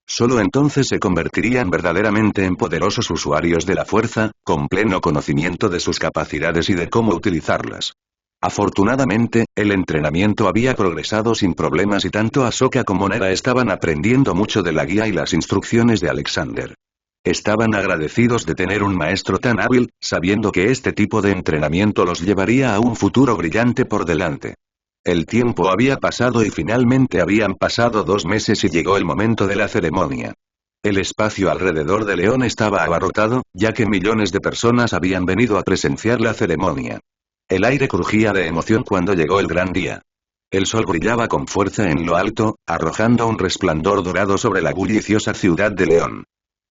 Solo entonces se convertirían verdaderamente en poderosos usuarios de la fuerza, con pleno conocimiento de sus capacidades y de cómo utilizarlas. Afortunadamente, el entrenamiento había progresado sin problemas y tanto Ahsoka como Nera estaban aprendiendo mucho de la guía y las instrucciones de Alexander. Estaban agradecidos de tener un maestro tan hábil, sabiendo que este tipo de entrenamiento los llevaría a un futuro brillante por delante. El tiempo había pasado y finalmente habían pasado 2 meses y llegó el momento de la ceremonia. El espacio alrededor de León estaba abarrotado, ya que millones de personas habían venido a presenciar la ceremonia. El aire crujía de emoción cuando llegó el gran día. El sol brillaba con fuerza en lo alto, arrojando un resplandor dorado sobre la bulliciosa ciudad de León.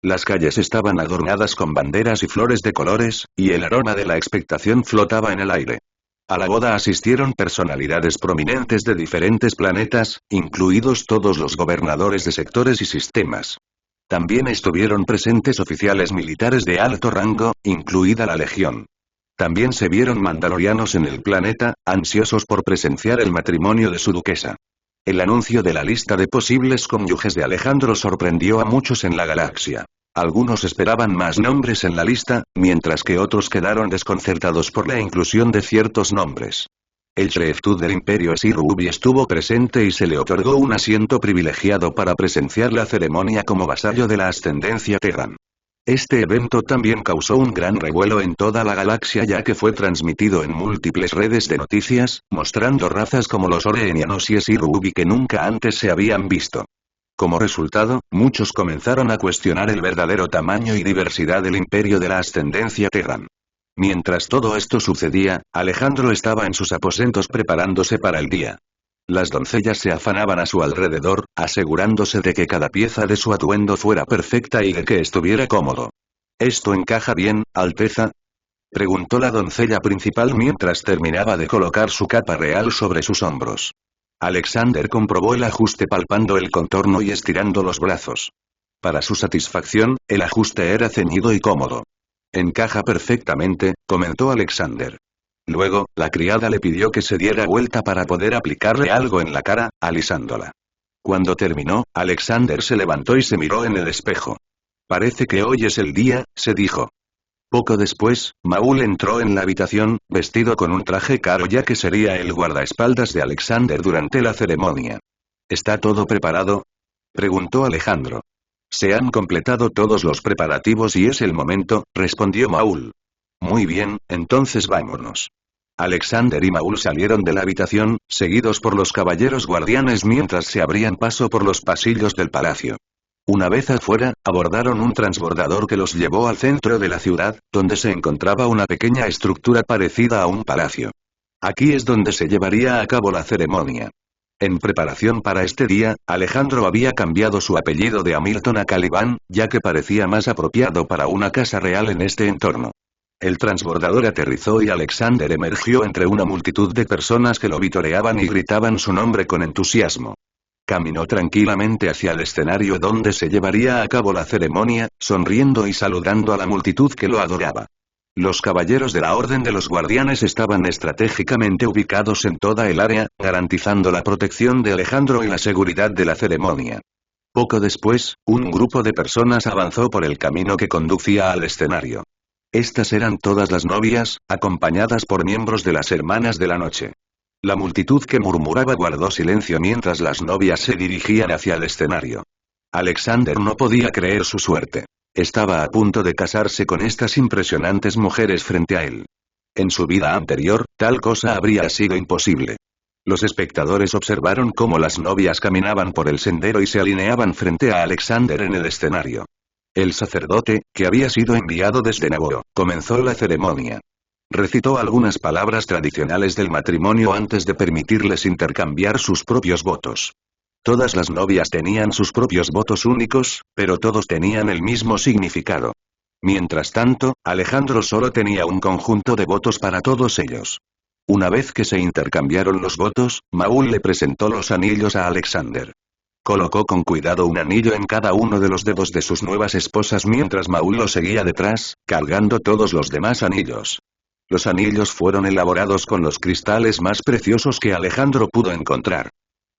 Las calles estaban adornadas con banderas y flores de colores, y el aroma de la expectación flotaba en el aire. A la boda asistieron personalidades prominentes de diferentes planetas, incluidos todos los gobernadores de sectores y sistemas. También estuvieron presentes oficiales militares de alto rango, incluida la Legión. También se vieron mandalorianos en el planeta, ansiosos por presenciar el matrimonio de su duquesa. El anuncio de la lista de posibles cónyuges de Alejandro sorprendió a muchos en la galaxia. Algunos esperaban más nombres en la lista, mientras que otros quedaron desconcertados por la inclusión de ciertos nombres. El Shreeftud del Imperio Esirubi estuvo presente y se le otorgó un asiento privilegiado para presenciar la ceremonia como vasallo de la ascendencia Terran. Este evento también causó un gran revuelo en toda la galaxia ya que fue transmitido en múltiples redes de noticias, mostrando razas como los Oreenianos y Esirubi que nunca antes se habían visto. Como resultado, muchos comenzaron a cuestionar el verdadero tamaño y diversidad del imperio de la ascendencia Terran. Mientras todo esto sucedía, Alejandro estaba en sus aposentos preparándose para el día. Las doncellas se afanaban a su alrededor, asegurándose de que cada pieza de su atuendo fuera perfecta y de que estuviera cómodo. ¿Esto encaja bien, Alteza?, preguntó la doncella principal mientras terminaba de colocar su capa real sobre sus hombros. Alexander comprobó el ajuste palpando el contorno y estirando los brazos. Para su satisfacción, el ajuste era ceñido y cómodo. Encaja perfectamente, comentó Alexander. Luego, la criada le pidió que se diera vuelta para poder aplicarle algo en la cara, alisándola. Cuando terminó, Alexander se levantó y se miró en el espejo. Parece que hoy es el día, se dijo. Poco después, Maul entró en la habitación, vestido con un traje caro ya que sería el guardaespaldas de Alexander durante la ceremonia. ¿Está todo preparado?, preguntó Alejandro. Se han completado todos los preparativos y es el momento, respondió Maul. Muy bien, entonces vámonos. Alexander y Maul salieron de la habitación, seguidos por los caballeros guardianes mientras se abrían paso por los pasillos del palacio. Una vez afuera, abordaron un transbordador que los llevó al centro de la ciudad, donde se encontraba una pequeña estructura parecida a un palacio. Aquí es donde se llevaría a cabo la ceremonia. En preparación para este día, Alejandro había cambiado su apellido de Hamilton a Caliban, ya que parecía más apropiado para una casa real en este entorno. El transbordador aterrizó y Alexander emergió entre una multitud de personas que lo vitoreaban y gritaban su nombre con entusiasmo. Caminó tranquilamente hacia el escenario donde se llevaría a cabo la ceremonia, sonriendo y saludando a la multitud que lo adoraba. Los caballeros de la Orden de los Guardianes estaban estratégicamente ubicados en toda el área, garantizando la protección de Alejandro y la seguridad de la ceremonia. Poco después, un grupo de personas avanzó por el camino que conducía al escenario. Estas eran todas las novias, acompañadas por miembros de las Hermanas de la Noche. La multitud que murmuraba guardó silencio mientras las novias se dirigían hacia el escenario. Alexander no podía creer su suerte. Estaba a punto de casarse con estas impresionantes mujeres frente a él. En su vida anterior, tal cosa habría sido imposible. Los espectadores observaron cómo las novias caminaban por el sendero y se alineaban frente a Alexander en el escenario. El sacerdote, que había sido enviado desde Naboo, comenzó la ceremonia. Recitó algunas palabras tradicionales del matrimonio antes de permitirles intercambiar sus propios votos. Todas las novias tenían sus propios votos únicos, pero todos tenían el mismo significado. Mientras tanto, Alejandro solo tenía un conjunto de votos para todos ellos. Una vez que se intercambiaron los votos, Maul le presentó los anillos a Alexander. Colocó con cuidado un anillo en cada uno de los dedos de sus nuevas esposas mientras Maul lo seguía detrás, cargando todos los demás anillos. Los anillos fueron elaborados con los cristales más preciosos que Alejandro pudo encontrar.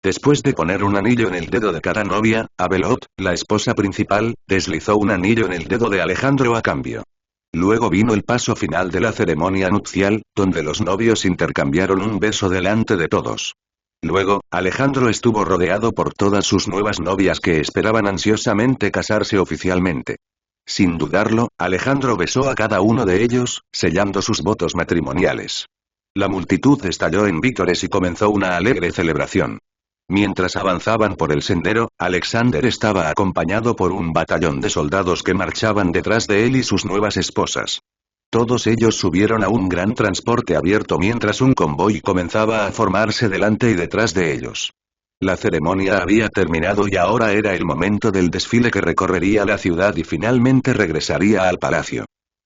Después de poner un anillo en el dedo de cada novia, Abelot, la esposa principal, deslizó un anillo en el dedo de Alejandro a cambio. Luego vino el paso final de la ceremonia nupcial, donde los novios intercambiaron un beso delante de todos. Luego, Alejandro estuvo rodeado por todas sus nuevas novias que esperaban ansiosamente casarse oficialmente. Sin dudarlo, Alejandro besó a cada uno de ellos, sellando sus votos matrimoniales. La multitud estalló en vítores y comenzó una alegre celebración. Mientras avanzaban por el sendero, Alexander estaba acompañado por un batallón de soldados que marchaban detrás de él y sus nuevas esposas. Todos ellos subieron a un gran transporte abierto mientras un convoy comenzaba a formarse delante y detrás de ellos. La ceremonia había terminado y ahora era el momento del desfile que recorrería la ciudad y finalmente regresaría al palacio.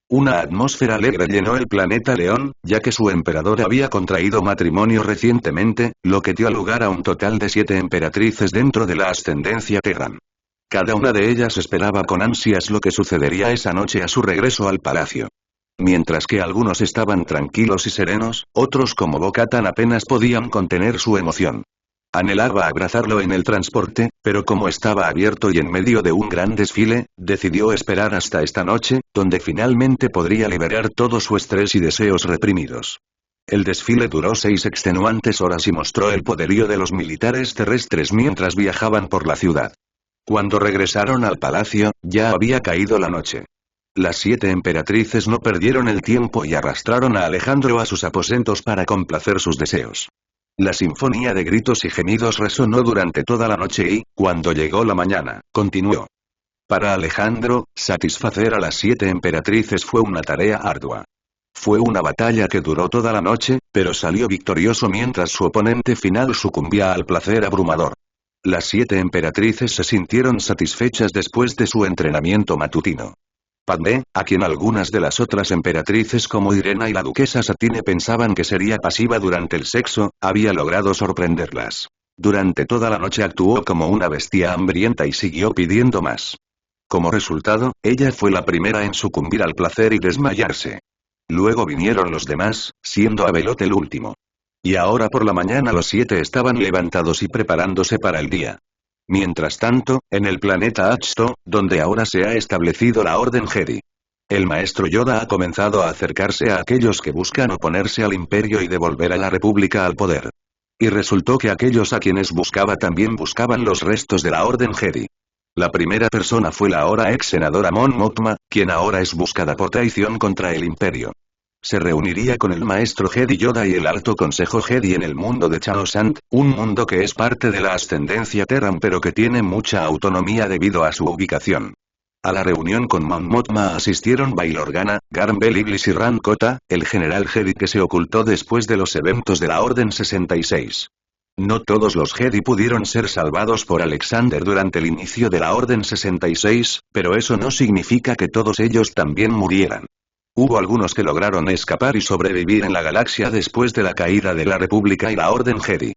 Una atmósfera alegre llenó el planeta León, ya que su emperador había contraído matrimonio recientemente, lo que dio lugar a un total de 7 emperatrices dentro de la ascendencia Terran. Cada una de ellas esperaba con ansias lo que sucedería esa noche a su regreso al palacio. Mientras que algunos estaban tranquilos y serenos, otros como Bo-Katan apenas podían contener su emoción. Anhelaba abrazarlo en el transporte, pero como estaba abierto y en medio de un gran desfile, decidió esperar hasta esta noche, donde finalmente podría liberar todo su estrés y deseos reprimidos. El desfile duró 6 extenuantes horas y mostró el poderío de los militares terrestres mientras viajaban por la ciudad. Cuando regresaron al palacio, ya había caído la noche. Las 7 emperatrices no perdieron el tiempo y arrastraron a Alejandro a sus aposentos para complacer sus deseos. La sinfonía de gritos y gemidos resonó durante toda la noche y, cuando llegó la mañana, continuó. Para Alejandro, satisfacer a las 7 emperatrices fue una tarea ardua. Fue una batalla que duró toda la noche, pero salió victorioso mientras su oponente final sucumbía al placer abrumador. Las 7 emperatrices se sintieron satisfechas después de su entrenamiento matutino. Padmé, a quien algunas de las otras emperatrices como Irena y la duquesa Satine pensaban que sería pasiva durante el sexo, había logrado sorprenderlas. Durante toda la noche actuó como una bestia hambrienta y siguió pidiendo más. Como resultado, ella fue la primera en sucumbir al placer y desmayarse. Luego vinieron los demás, siendo Abelot el último. Y ahora por la mañana los 7 estaban levantados y preparándose para el día. Mientras tanto, en el planeta Ahch-To, donde ahora se ha establecido la Orden Jedi. El maestro Yoda ha comenzado a acercarse a aquellos que buscan oponerse al imperio y devolver a la República al poder. Y resultó que aquellos a quienes buscaba también buscaban los restos de la Orden Jedi. La primera persona fue la ahora ex senadora Mon Mothma, quien ahora es buscada por traición contra el imperio. Se reuniría con el maestro Jedi Yoda y el alto consejo Jedi en el mundo de Chaosant, un mundo que es parte de la ascendencia Terran pero que tiene mucha autonomía debido a su ubicación. A la reunión con Mon Mothma asistieron Bail Organa, Garm Bel Iblis y Ran Kota, el general Jedi que se ocultó después de los eventos de la Orden 66. No todos los Jedi pudieron ser salvados por Alexander durante el inicio de la Orden 66, pero eso no significa que todos ellos también murieran. Hubo algunos que lograron escapar y sobrevivir en la galaxia después de la caída de la República y la Orden Jedi.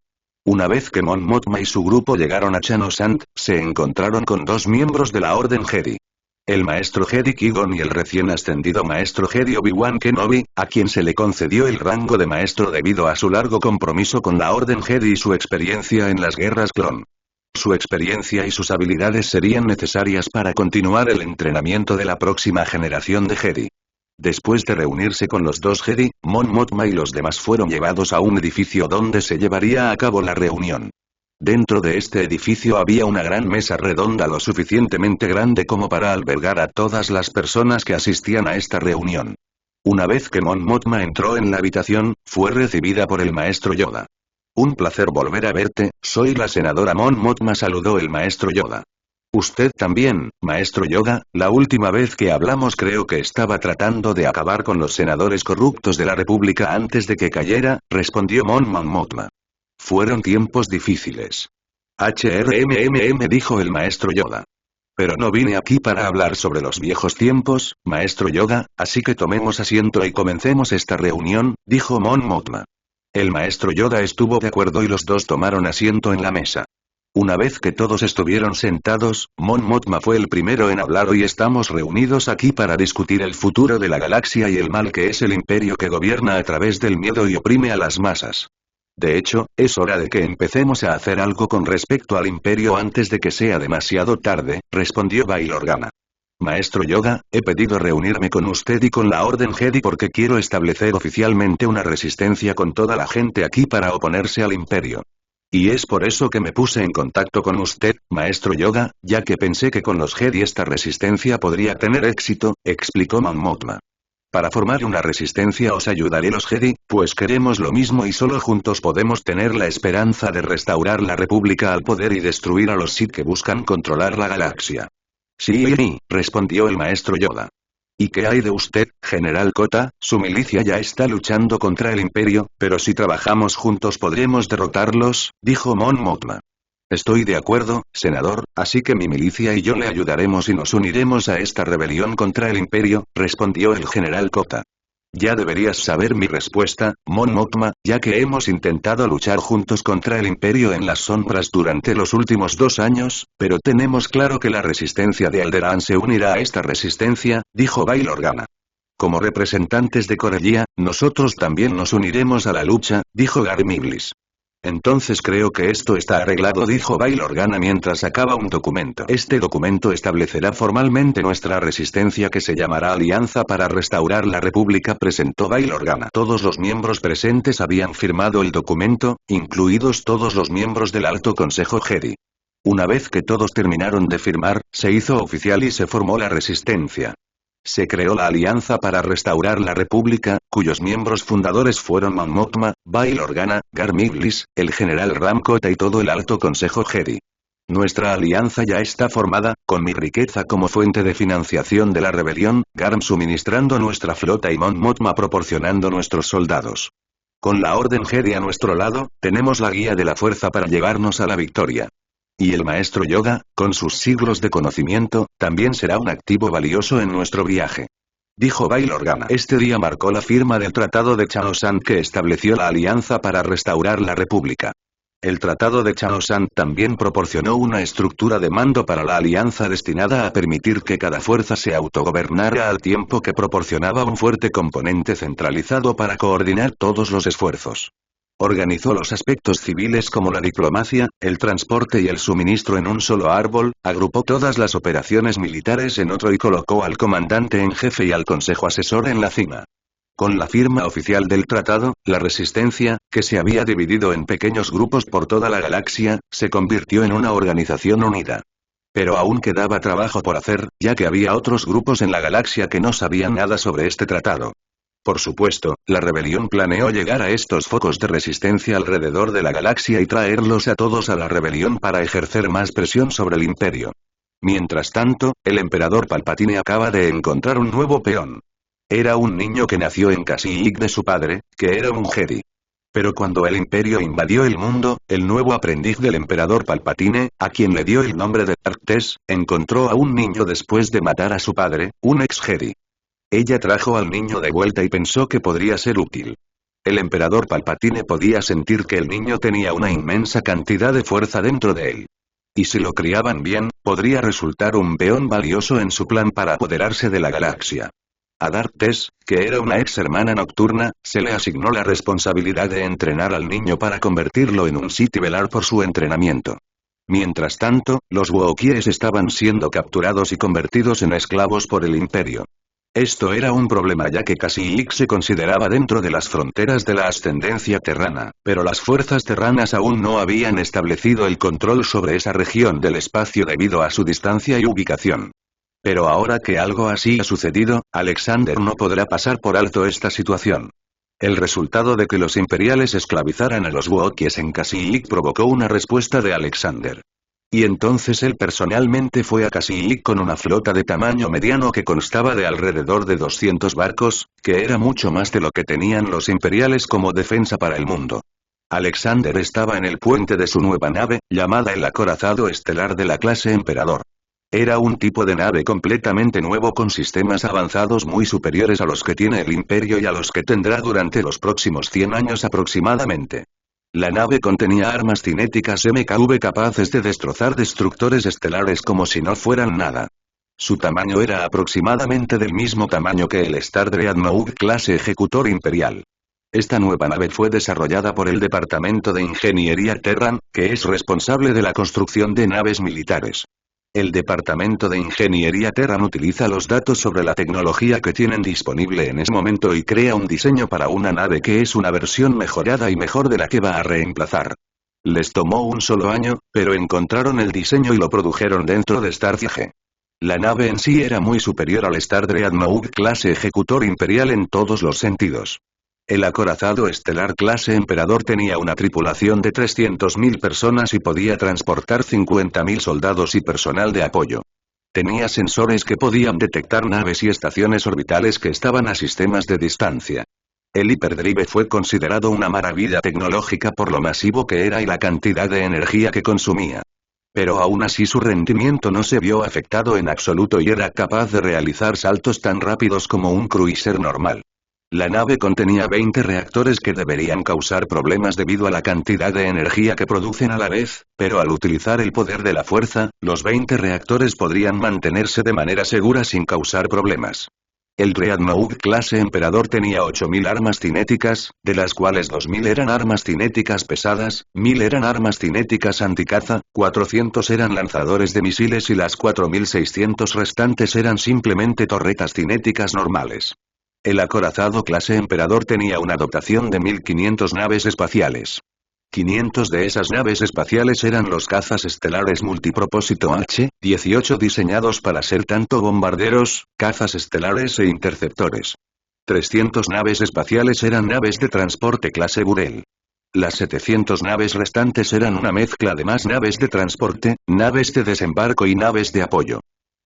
Una vez que Mon Mothma y su grupo llegaron a Chaosant, se encontraron con 2 miembros de la Orden Jedi. El maestro Jedi Qui-Gon y el recién ascendido maestro Jedi Obi-Wan Kenobi, a quien se le concedió el rango de maestro debido a su largo compromiso con la Orden Jedi y su experiencia en las guerras clon. Su experiencia y sus habilidades serían necesarias para continuar el entrenamiento de la próxima generación de Jedi. Después de reunirse con los 2 Jedi, Mon Mothma y los demás fueron llevados a un edificio donde se llevaría a cabo la reunión. Dentro de este edificio había una gran mesa redonda lo suficientemente grande como para albergar a todas las personas que asistían a esta reunión. Una vez que Mon Mothma entró en la habitación, fue recibida por el maestro Yoda. Un placer volver a verte, soy la senadora Mon Mothma, saludó el maestro Yoda. Usted también, maestro Yoda, la última vez que hablamos creo que estaba tratando de acabar con los senadores corruptos de la República antes de que cayera, respondió Mon Mothma. Fueron tiempos difíciles. Dijo el maestro Yoda. Pero no vine aquí para hablar sobre los viejos tiempos, maestro Yoda, así que tomemos asiento y comencemos esta reunión, dijo Mon Mothma. El maestro Yoda estuvo de acuerdo y los dos tomaron asiento en la mesa. Una vez que todos estuvieron sentados, Mon Mothma fue el primero en hablar. Hoy estamos reunidos aquí para discutir el futuro de la galaxia y el mal que es el imperio que gobierna a través del miedo y oprime a las masas. De hecho, es hora de que empecemos a hacer algo con respecto al imperio antes de que sea demasiado tarde, respondió Bail Organa. Maestro Yoda, he pedido reunirme con usted y con la Orden Jedi porque quiero establecer oficialmente una resistencia con toda la gente aquí para oponerse al imperio. Y es por eso que me puse en contacto con usted, maestro Yoda, ya que pensé que con los Jedi esta resistencia podría tener éxito, explicó Mon Mothma. Para formar una resistencia os ayudaré los Jedi, pues queremos lo mismo y solo juntos podemos tener la esperanza de restaurar la República al poder y destruir a los Sith que buscan controlar la galaxia. Sí, respondió el maestro Yoda. ¿Y qué hay de usted, General Kota? Su milicia ya está luchando contra el imperio, pero si trabajamos juntos podremos derrotarlos, dijo Mon Mothma. Estoy de acuerdo, senador, así que mi milicia y yo le ayudaremos y nos uniremos a esta rebelión contra el imperio, respondió el general Kota. Ya deberías saber mi respuesta, Mon Mothma, ya que hemos intentado luchar juntos contra el imperio en las sombras durante los últimos 2 años, pero tenemos claro que la resistencia de Alderaan se unirá a esta resistencia, dijo Bail Organa. Como representantes de Corellia, nosotros también nos uniremos a la lucha, dijo Garm Iblis. Entonces creo que esto está arreglado, dijo Bail Organa mientras sacaba un documento. Este documento establecerá formalmente nuestra resistencia que se llamará Alianza para Restaurar la República, presentó Bail Organa. Todos los miembros presentes habían firmado el documento, incluidos todos los miembros del Alto Consejo Jedi. Una vez que todos terminaron de firmar, se hizo oficial y se formó la resistencia. Se creó la Alianza para Restaurar la República, cuyos miembros fundadores fueron Mon Mothma, Bail Organa, Gar Miglis, el general Ramkota y todo el Alto Consejo Jedi. Nuestra alianza ya está formada, con mi riqueza como fuente de financiación de la rebelión, Garm suministrando nuestra flota y Mon Mothma proporcionando nuestros soldados. Con la Orden Jedi a nuestro lado, tenemos la guía de la fuerza para llevarnos a la victoria. Y el maestro Yoda, con sus siglos de conocimiento, también será un activo valioso en nuestro viaje. Dijo Bail Organa. Este día marcó la firma del Tratado de Chaosan que estableció la Alianza para Restaurar la República. El Tratado de Chaosan también proporcionó una estructura de mando para la Alianza destinada a permitir que cada fuerza se autogobernara al tiempo que proporcionaba un fuerte componente centralizado para coordinar todos los esfuerzos. Organizó los aspectos civiles como la diplomacia, el transporte y el suministro en un solo árbol, agrupó todas las operaciones militares en otro y colocó al comandante en jefe y al consejo asesor en la cima. Con la firma oficial del tratado, la resistencia, que se había dividido en pequeños grupos por toda la galaxia, se convirtió en una organización unida. Pero aún quedaba trabajo por hacer, ya que había otros grupos en la galaxia que no sabían nada sobre este tratado. Por supuesto, la rebelión planeó llegar a estos focos de resistencia alrededor de la galaxia y traerlos a todos a la rebelión para ejercer más presión sobre el imperio. Mientras tanto, el emperador Palpatine acaba de encontrar un nuevo peón. Era un niño que nació en Kashyyyk de su padre, que era un Jedi. Pero cuando el imperio invadió el mundo, el nuevo aprendiz del emperador Palpatine, a quien le dio el nombre de Darth Tess, encontró a un niño después de matar a su padre, un ex Jedi. Ella trajo al niño de vuelta y pensó que podría ser útil. El emperador Palpatine podía sentir que el niño tenía una inmensa cantidad de fuerza dentro de él. Y si lo criaban bien, podría resultar un peón valioso en su plan para apoderarse de la galaxia. A Darth Tess, que era una ex hermana nocturna, se le asignó la responsabilidad de entrenar al niño para convertirlo en un Sith y velar por su entrenamiento. Mientras tanto, los Wookiees estaban siendo capturados y convertidos en esclavos por el imperio. Esto era un problema ya que Kashyyyk se consideraba dentro de las fronteras de la ascendencia terrana, pero las fuerzas terranas aún no habían establecido el control sobre esa región del espacio debido a su distancia y ubicación. Pero ahora que algo así ha sucedido, Alexander no podrá pasar por alto esta situación. El resultado de que los imperiales esclavizaran a los Wookiees en Kashyyyk provocó una respuesta de Alexander. Y entonces él personalmente fue a Kashyyyk con una flota de tamaño mediano que constaba de alrededor de 200 barcos, que era mucho más de lo que tenían los imperiales como defensa para el mundo. Alexander estaba en el puente de su nueva nave, llamada el acorazado estelar de la clase Emperador. Era un tipo de nave completamente nuevo con sistemas avanzados muy superiores a los que tiene el imperio y a los que tendrá durante los próximos 100 años aproximadamente. La nave contenía armas cinéticas MKV capaces de destrozar destructores estelares como si no fueran nada. Su tamaño era aproximadamente del mismo tamaño que el Star Dreadnought clase Ejecutor Imperial. Esta nueva nave fue desarrollada por el Departamento de Ingeniería Terran, que es responsable de la construcción de naves militares. El Departamento de Ingeniería Terran utiliza los datos sobre la tecnología que tienen disponible en ese momento y crea un diseño para una nave que es una versión mejorada y mejor de la que va a reemplazar. Les tomó un solo año, pero encontraron el diseño y lo produjeron dentro de Starsiege. La nave en sí era muy superior al Star Dreadnought clase Ejecutor Imperial en todos los sentidos. El acorazado estelar clase Emperador tenía una tripulación de 300.000 personas y podía transportar 50.000 soldados y personal de apoyo. Tenía sensores que podían detectar naves y estaciones orbitales que estaban a sistemas de distancia. El hiperdrive fue considerado una maravilla tecnológica por lo masivo que era y la cantidad de energía que consumía. Pero aún así su rendimiento no se vio afectado en absoluto y era capaz de realizar saltos tan rápidos como un cruiser normal. La nave contenía 20 reactores que deberían causar problemas debido a la cantidad de energía que producen a la vez, pero al utilizar el poder de la fuerza, los 20 reactores podrían mantenerse de manera segura sin causar problemas. El Dreadnought clase Emperador tenía 8000 armas cinéticas, de las cuales 2000 eran armas cinéticas pesadas, 1000 eran armas cinéticas anticaza, 400 eran lanzadores de misiles y las 4600 restantes eran simplemente torretas cinéticas normales. El acorazado clase Emperador tenía una dotación de 1500 naves espaciales. 500 de esas naves espaciales eran los cazas estelares multipropósito H-18 diseñados para ser tanto bombarderos, cazas estelares e interceptores. 300 naves espaciales eran naves de transporte clase Burel. Las 700 naves restantes eran una mezcla de más naves de transporte, naves de desembarco y naves de apoyo.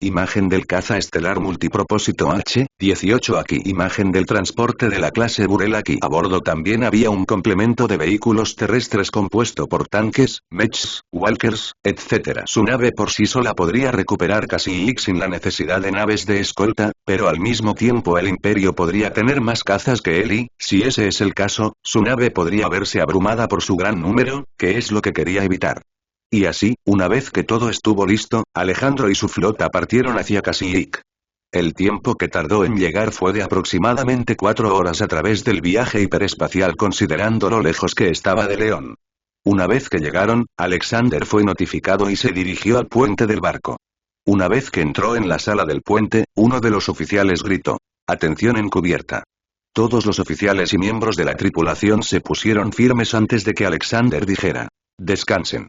Imagen del caza estelar multipropósito H-18 aquí. Imagen del transporte de la clase Burel aquí. A bordo también había un complemento de vehículos terrestres compuesto por tanques, mechs, walkers, etc. Su nave por sí sola podría recuperar casi X sin la necesidad de naves de escolta, pero al mismo tiempo el Imperio podría tener más cazas que él y, si ese es el caso, su nave podría verse abrumada por su gran número, que es lo que quería evitar. Y así, una vez que todo estuvo listo, Alejandro y su flota partieron hacia Kashyyyk. El tiempo que tardó en llegar fue de aproximadamente 4 horas a través del viaje hiperespacial considerando lo lejos que estaba de León. Una vez que llegaron, Alexander fue notificado y se dirigió al puente del barco. Una vez que entró en la sala del puente, uno de los oficiales gritó: «Atención encubierta». Todos los oficiales y miembros de la tripulación se pusieron firmes antes de que Alexander dijera: «Descansen».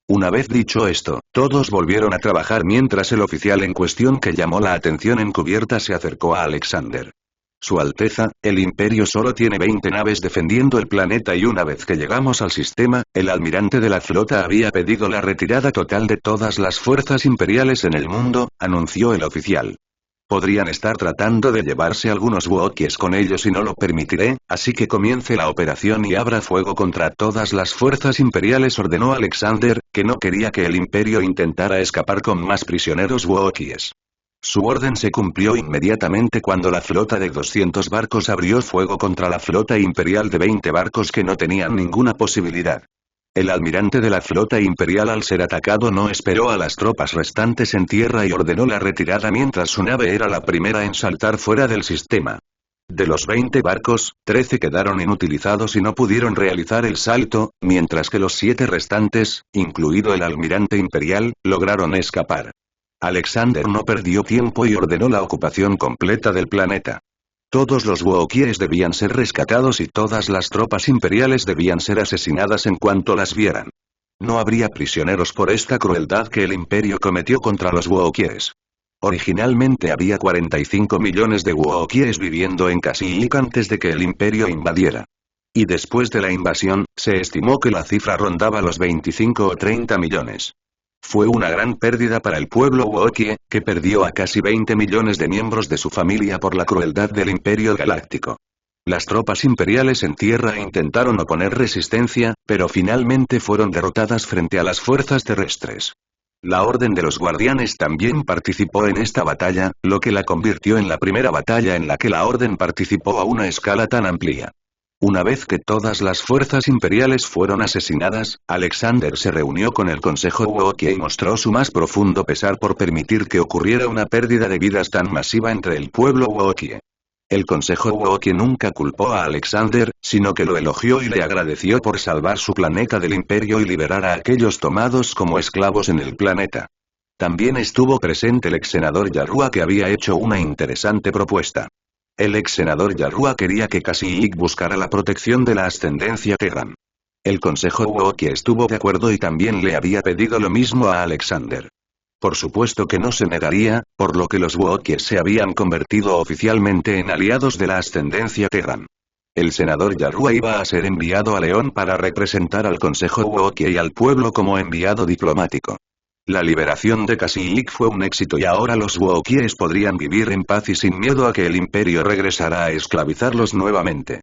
Una vez dicho esto, todos volvieron a trabajar mientras el oficial en cuestión que llamó la atención encubierta se acercó a Alexander. Su Alteza, el Imperio solo tiene 20 naves defendiendo el planeta y una vez que llegamos al sistema, el almirante de la flota había pedido la retirada total de todas las fuerzas imperiales en el mundo, anunció el oficial. Podrían estar tratando de llevarse algunos Wookiees con ellos y no lo permitiré, así que comience la operación y abra fuego contra todas las fuerzas imperiales, ordenó Alexander, que no quería que el Imperio intentara escapar con más prisioneros Wookiees. Su orden se cumplió inmediatamente cuando la flota de 200 barcos abrió fuego contra la flota imperial de 20 barcos que no tenían ninguna posibilidad. El almirante de la flota imperial al ser atacado no esperó a las tropas restantes en tierra y ordenó la retirada mientras su nave era la primera en saltar fuera del sistema. De los 20 barcos, 13 quedaron inutilizados y no pudieron realizar el salto, mientras que los 7 restantes, incluido el almirante imperial, lograron escapar. Alexander no perdió tiempo y ordenó la ocupación completa del planeta. Todos los Wookiees debían ser rescatados y todas las tropas imperiales debían ser asesinadas en cuanto las vieran. No habría prisioneros por esta crueldad que el Imperio cometió contra los Wookiees. Originalmente había 45 millones de Wookiees viviendo en Kashyyyk antes de que el Imperio invadiera. Y después de la invasión, se estimó que la cifra rondaba los 25 o 30 millones. Fue una gran pérdida para el pueblo Wookiee, que perdió a casi 20 millones de miembros de su familia por la crueldad del Imperio Galáctico. Las tropas imperiales en tierra intentaron oponer resistencia, pero finalmente fueron derrotadas frente a las fuerzas terrestres. La Orden de los Guardianes también participó en esta batalla, lo que la convirtió en la primera batalla en la que la Orden participó a una escala tan amplia. Una vez que todas las fuerzas imperiales fueron asesinadas, Alexander se reunió con el Consejo Wookiee y mostró su más profundo pesar por permitir que ocurriera una pérdida de vidas tan masiva entre el pueblo Wookiee. El Consejo Wookiee nunca culpó a Alexander, sino que lo elogió y le agradeció por salvar su planeta del Imperio y liberar a aquellos tomados como esclavos en el planeta. También estuvo presente el ex senador Yarrua, que había hecho una interesante propuesta. El ex senador Yarrua quería que Kashyyyk buscara la protección de la ascendencia Terran. El Consejo Wookiee estuvo de acuerdo y también le había pedido lo mismo a Alexander. Por supuesto que no se negaría, por lo que los Wookiees se habían convertido oficialmente en aliados de la ascendencia Terran. El senador Yarrua iba a ser enviado a León para representar al Consejo Wookiee y al pueblo como enviado diplomático. La liberación de Kashyyyk fue un éxito y ahora los Wookiees podrían vivir en paz y sin miedo a que el Imperio regresara a esclavizarlos nuevamente.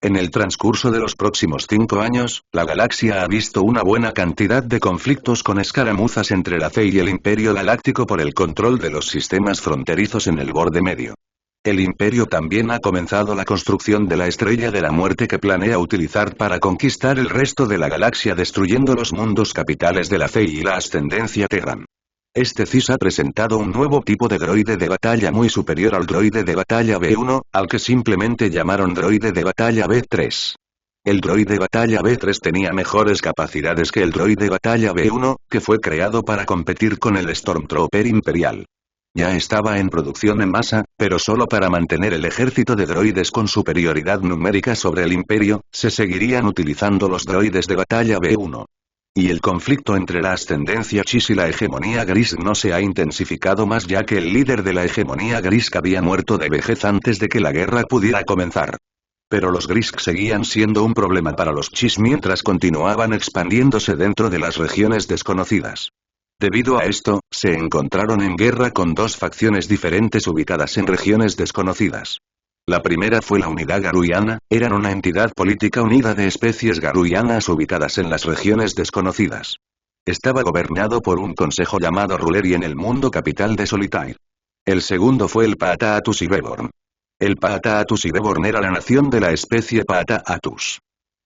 En el transcurso de los próximos 5 años, la galaxia ha visto una buena cantidad de conflictos con escaramuzas entre la FE y el Imperio Galáctico por el control de los sistemas fronterizos en el borde medio. El Imperio también ha comenzado la construcción de la Estrella de la Muerte que planea utilizar para conquistar el resto de la galaxia destruyendo los mundos capitales de la FE y la ascendencia Terran. Este CIS ha presentado un nuevo tipo de droide de batalla muy superior al droide de batalla B1, al que simplemente llamaron droide de batalla B3. El droide batalla B3 tenía mejores capacidades que el droide batalla B1, que fue creado para competir con el Stormtrooper Imperial. Ya estaba en producción en masa, pero solo para mantener el ejército de droides con superioridad numérica sobre el Imperio, se seguirían utilizando los droides de batalla B1. Y el conflicto entre la ascendencia Chiss y la hegemonía Gris no se ha intensificado más ya que el líder de la hegemonía Gris había muerto de vejez antes de que la guerra pudiera comenzar. Pero los Grisk seguían siendo un problema para los Chiss mientras continuaban expandiéndose dentro de las regiones desconocidas. Debido a esto, se encontraron en guerra con dos facciones diferentes ubicadas en regiones desconocidas. La primera fue la Unidad Garuiana, eran una entidad política unida de especies garuianas ubicadas en las regiones desconocidas. Estaba gobernado por un consejo llamado Ruleri en el mundo capital de Solitaire. El segundo fue el Paata-Atus y Beborn. El Paata-Atus y Beborn era la nación de la especie Paata-Atus.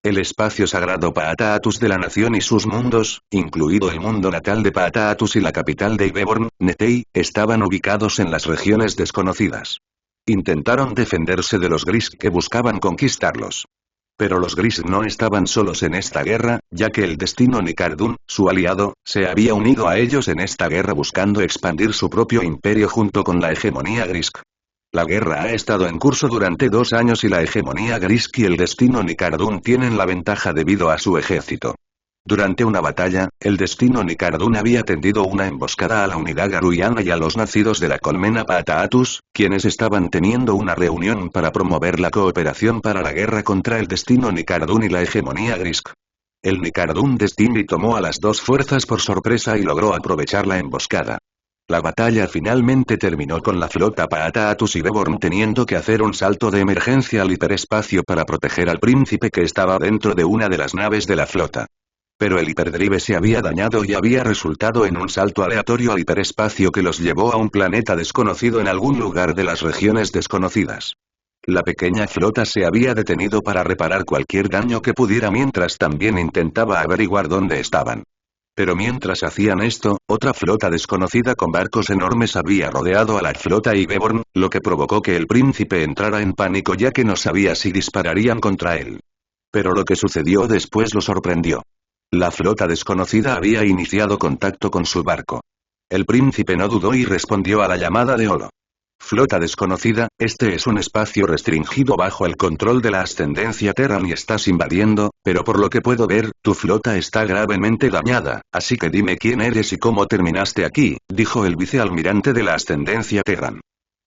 El espacio sagrado Paata-Atus de la nación y sus mundos, incluido el mundo natal de Paata-Atus y la capital de Beborn, Netei, estaban ubicados en las regiones desconocidas. Intentaron defenderse de los Grisk que buscaban conquistarlos. Pero los Grisk no estaban solos en esta guerra, ya que el destino Nicardún, su aliado, se había unido a ellos en esta guerra buscando expandir su propio imperio junto con la hegemonía Grisk. La guerra ha estado en curso durante 2 años y la hegemonía Grisk y el destino Nicardún tienen la ventaja debido a su ejército. Durante una batalla, el destino Nicardún había tendido una emboscada a la unidad garuiana y a los nacidos de la colmena Paata-Atus, quienes estaban teniendo una reunión para promover la cooperación para la guerra contra el destino Nicardún y la hegemonía Grisk. El Nicardún Destiny tomó a las dos fuerzas por sorpresa y logró aprovechar la emboscada. La batalla finalmente terminó con la flota Paata-Atus y Beborn teniendo que hacer un salto de emergencia al hiperespacio para proteger al príncipe que estaba dentro de una de las naves de la flota. Pero el hiperdrive se había dañado y había resultado en un salto aleatorio al hiperespacio que los llevó a un planeta desconocido en algún lugar de las regiones desconocidas. La pequeña flota se había detenido para reparar cualquier daño que pudiera mientras también intentaba averiguar dónde estaban. Pero mientras hacían esto, otra flota desconocida con barcos enormes había rodeado a la flota y Beborn, lo que provocó que el príncipe entrara en pánico ya que no sabía si dispararían contra él. Pero lo que sucedió después lo sorprendió. La flota desconocida había iniciado contacto con su barco. El príncipe no dudó y respondió a la llamada de Olo. Flota desconocida, este es un espacio restringido bajo el control de la ascendencia Terran y estás invadiendo, pero por lo que puedo ver, tu flota está gravemente dañada, así que dime quién eres y cómo terminaste aquí, dijo el vicealmirante de la ascendencia Terran.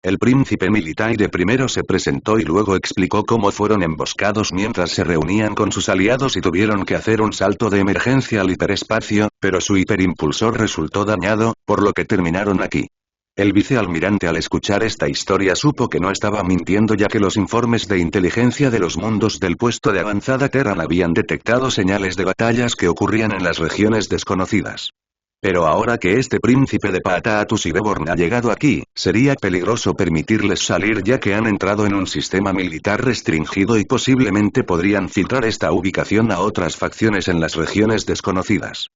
El príncipe Militaire primero se presentó y luego explicó cómo fueron emboscados mientras se reunían con sus aliados y tuvieron que hacer un salto de emergencia al hiperespacio, pero su hiperimpulsor resultó dañado, por lo que terminaron aquí. El vicealmirante al escuchar esta historia supo que no estaba mintiendo ya que los informes de inteligencia de los mundos del puesto de avanzada Terran habían detectado señales de batallas que ocurrían en las regiones desconocidas. Pero ahora que este príncipe de Paata-Atus y Beborn ha llegado aquí, sería peligroso permitirles salir ya que han entrado en un sistema militar restringido y posiblemente podrían filtrar esta ubicación a otras facciones en las regiones desconocidas.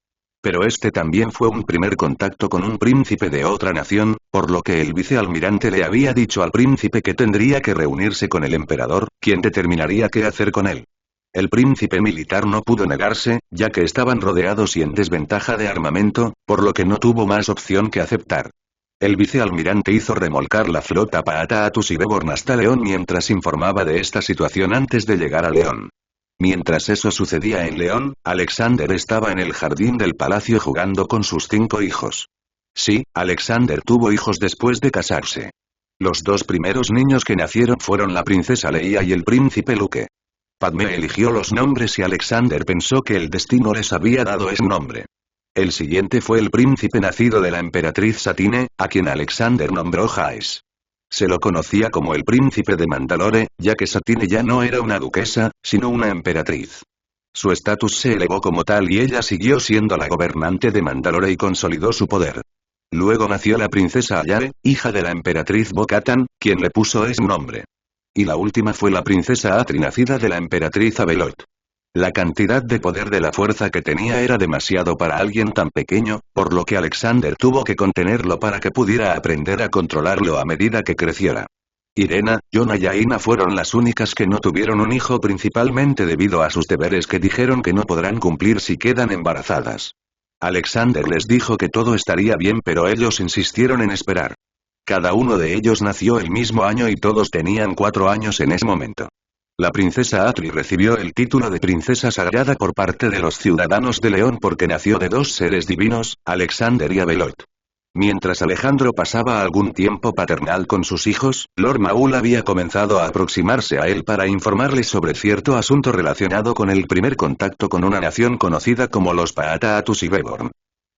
Pero este también fue un primer contacto con un príncipe de otra nación, por lo que el vicealmirante le había dicho al príncipe que tendría que reunirse con el emperador, quien determinaría qué hacer con él. El príncipe militar no pudo negarse, ya que estaban rodeados y en desventaja de armamento, por lo que no tuvo más opción que aceptar. El vicealmirante hizo remolcar la flota Paata-Atus y Beborn hasta León mientras informaba de esta situación antes de llegar a León. Mientras eso sucedía en León, Alexander estaba en el jardín del palacio jugando con sus 5 hijos. Sí, Alexander tuvo hijos después de casarse. Los 2 primeros niños que nacieron fueron la princesa Leia y el príncipe Luke. Padmé eligió los nombres y Alexander pensó que el destino les había dado ese nombre. El siguiente fue el príncipe nacido de la emperatriz Satine, a quien Alexander nombró Jaes. Se lo conocía como el príncipe de Mandalore, ya que Satine ya no era una duquesa, sino una emperatriz. Su estatus se elevó como tal y ella siguió siendo la gobernante de Mandalore y consolidó su poder. Luego nació la princesa Ayare, hija de la emperatriz Bo-Katan, quien le puso ese nombre. Y la última fue la princesa Atri nacida de la emperatriz Abelot. La cantidad de poder de la fuerza que tenía era demasiado para alguien tan pequeño, por lo que Alexander tuvo que contenerlo para que pudiera aprender a controlarlo a medida que creciera. Irena, Yona y Aina fueron las únicas que no tuvieron un hijo principalmente debido a sus deberes que dijeron que no podrán cumplir si quedan embarazadas. Alexander les dijo que todo estaría bien pero ellos insistieron en esperar. Cada uno de ellos nació el mismo año y todos tenían 4 años en ese momento. La princesa Atri recibió el título de princesa sagrada por parte de los ciudadanos de León porque nació de 2 seres divinos, Alexander y Abelot. Mientras Alejandro pasaba algún tiempo paternal con sus hijos, Lord Maul había comenzado a aproximarse a él para informarle sobre cierto asunto relacionado con el primer contacto con una nación conocida como los Paataatus y Beborn.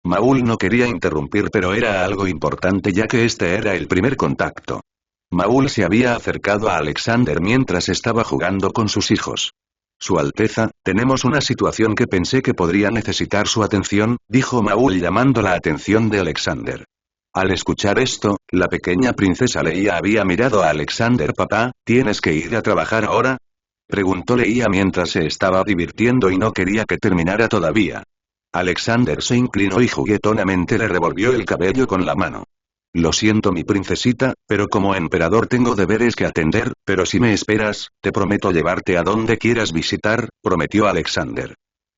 Maul no quería interrumpir pero era algo importante ya que este era el primer contacto. Maul se había acercado a Alexander mientras estaba jugando con sus hijos. Su Alteza, tenemos una situación que pensé que podría necesitar su atención, dijo Maul llamando la atención de Alexander. Al escuchar esto, la pequeña princesa Leia había mirado a Alexander. Papá, ¿tienes que ir a trabajar ahora? Preguntó Leia mientras se estaba divirtiendo y no quería que terminara todavía. Alexander se inclinó y juguetonamente le revolvió el cabello con la mano. Lo siento mi princesita, pero como emperador tengo deberes que atender, pero si me esperas, te prometo llevarte a donde quieras visitar, prometió Alexander.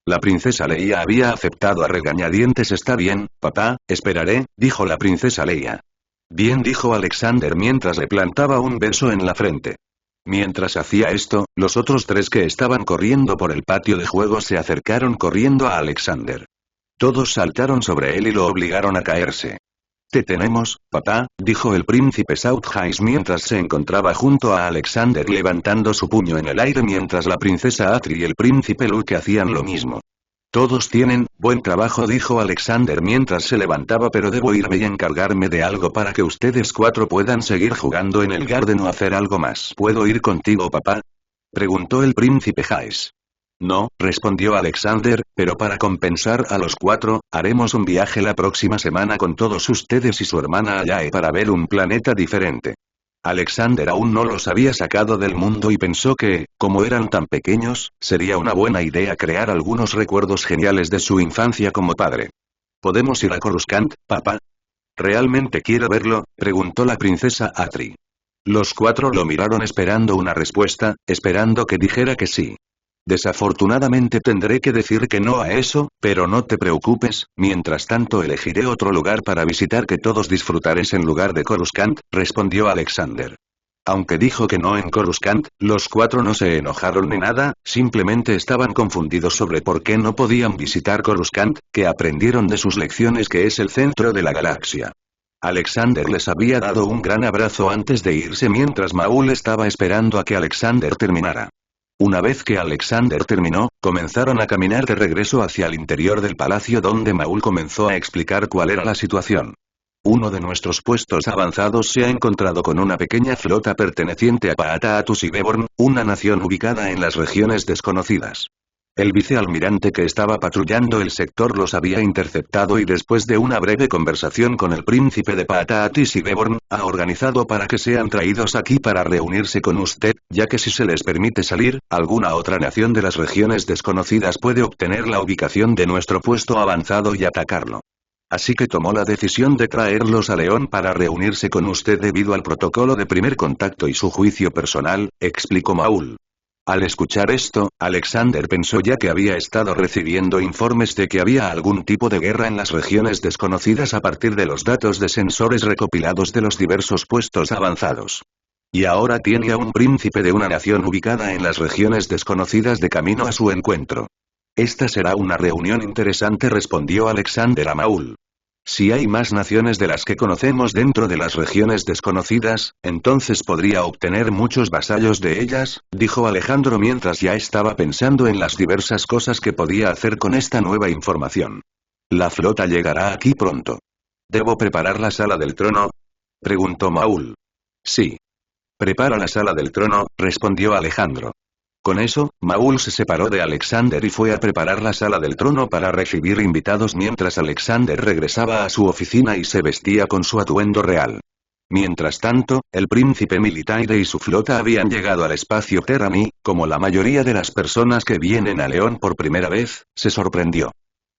La princesa Leia había aceptado a regañadientes. Está bien, papá, esperaré, dijo la princesa Leia. Bien, dijo Alexander mientras le plantaba un beso en la frente. Mientras hacía esto, los otros 3 que estaban corriendo por el patio de juegos se acercaron corriendo a Alexander. Todos saltaron sobre él y lo obligaron a caerse. Te tenemos, papá, dijo el príncipe Southhise mientras se encontraba junto a Alexander levantando su puño en el aire mientras la princesa Atri y el príncipe Luke hacían lo mismo. Todos tienen, buen trabajo, dijo Alexander mientras se levantaba, pero debo irme y encargarme de algo para que ustedes 4 puedan seguir jugando en el Garden o hacer algo más. ¿Puedo ir contigo, papá? Preguntó el príncipe Hayes. No, respondió Alexander, pero para compensar a los 4, haremos un viaje la próxima semana con todos ustedes y su hermana Ayae para ver un planeta diferente. Alexander aún no los había sacado del mundo y pensó que, como eran tan pequeños, sería una buena idea crear algunos recuerdos geniales de su infancia como padre. ¿Podemos ir a Coruscant, papá? ¿Realmente quiero verlo?, preguntó la princesa Atri. Los 4 lo miraron esperando una respuesta, esperando que dijera que sí. Desafortunadamente tendré que decir que no a eso, pero no te preocupes, mientras tanto elegiré otro lugar para visitar que todos disfrutaréis en lugar de Coruscant, respondió Alexander. Aunque dijo que no en Coruscant, los 4 no se enojaron ni nada, simplemente estaban confundidos sobre por qué no podían visitar Coruscant, que aprendieron de sus lecciones que es el centro de la galaxia. Alexander les había dado un gran abrazo antes de irse mientras Maul estaba esperando a que Alexander terminara. Una vez que Alexander terminó, comenzaron a caminar de regreso hacia el interior del palacio donde Maul comenzó a explicar cuál era la situación. Uno de nuestros puestos avanzados se ha encontrado con una pequeña flota perteneciente a Paataatus y Beborn, una nación ubicada en las regiones desconocidas. El vicealmirante que estaba patrullando el sector los había interceptado y después de una breve conversación con el príncipe de Paataatus y Beborn, ha organizado para que sean traídos aquí para reunirse con usted, ya que si se les permite salir, alguna otra nación de las regiones desconocidas puede obtener la ubicación de nuestro puesto avanzado y atacarlo. Así que tomó la decisión de traerlos a León para reunirse con usted debido al protocolo de primer contacto y su juicio personal, explicó Maul. Al escuchar esto, Alexander pensó ya que había estado recibiendo informes de que había algún tipo de guerra en las regiones desconocidas a partir de los datos de sensores recopilados de los diversos puestos avanzados. Y ahora tiene a un príncipe de una nación ubicada en las regiones desconocidas de camino a su encuentro. Esta será una reunión interesante, respondió Alexander a Maul. Si hay más naciones de las que conocemos dentro de las regiones desconocidas, entonces podría obtener muchos vasallos de ellas, dijo Alejandro mientras ya estaba pensando en las diversas cosas que podía hacer con esta nueva información. La flota llegará aquí pronto. ¿Debo preparar la sala del trono?, preguntó Maul. Sí. Prepara la sala del trono, respondió Alejandro. Con eso, Maul se separó de Alexander y fue a preparar la sala del trono para recibir invitados mientras Alexander regresaba a su oficina y se vestía con su atuendo real. Mientras tanto, el príncipe Militaire y su flota habían llegado al espacio Terrami, como la mayoría de las personas que vienen a León por primera vez, se sorprendió.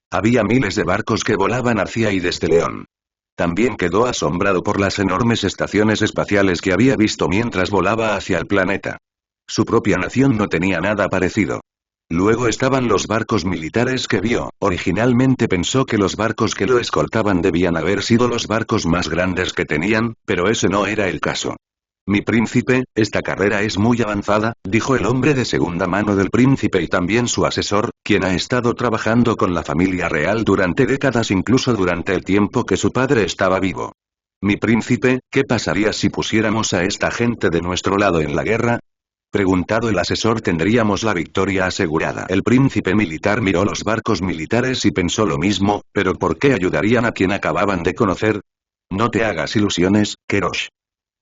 Había miles de barcos que volaban hacia y desde León. También quedó asombrado por las enormes estaciones espaciales que había visto mientras volaba hacia el planeta. Su propia nación no tenía nada parecido. Luego estaban los barcos militares que vio. Originalmente pensó que los barcos que lo escoltaban debían haber sido los barcos más grandes que tenían, pero ese no era el caso. Mi príncipe, esta carrera es muy avanzada, dijo el hombre de segunda mano del príncipe y también su asesor, quien ha estado trabajando con la familia real durante décadas, incluso durante el tiempo que su padre estaba vivo. Mi príncipe, ¿qué pasaría si pusiéramos a esta gente de nuestro lado en la guerra? Preguntado el asesor, tendríamos la victoria asegurada. El príncipe militar miró los barcos militares y pensó lo mismo, pero ¿por qué ayudarían a quien acababan de conocer? No te hagas ilusiones, Kerosh.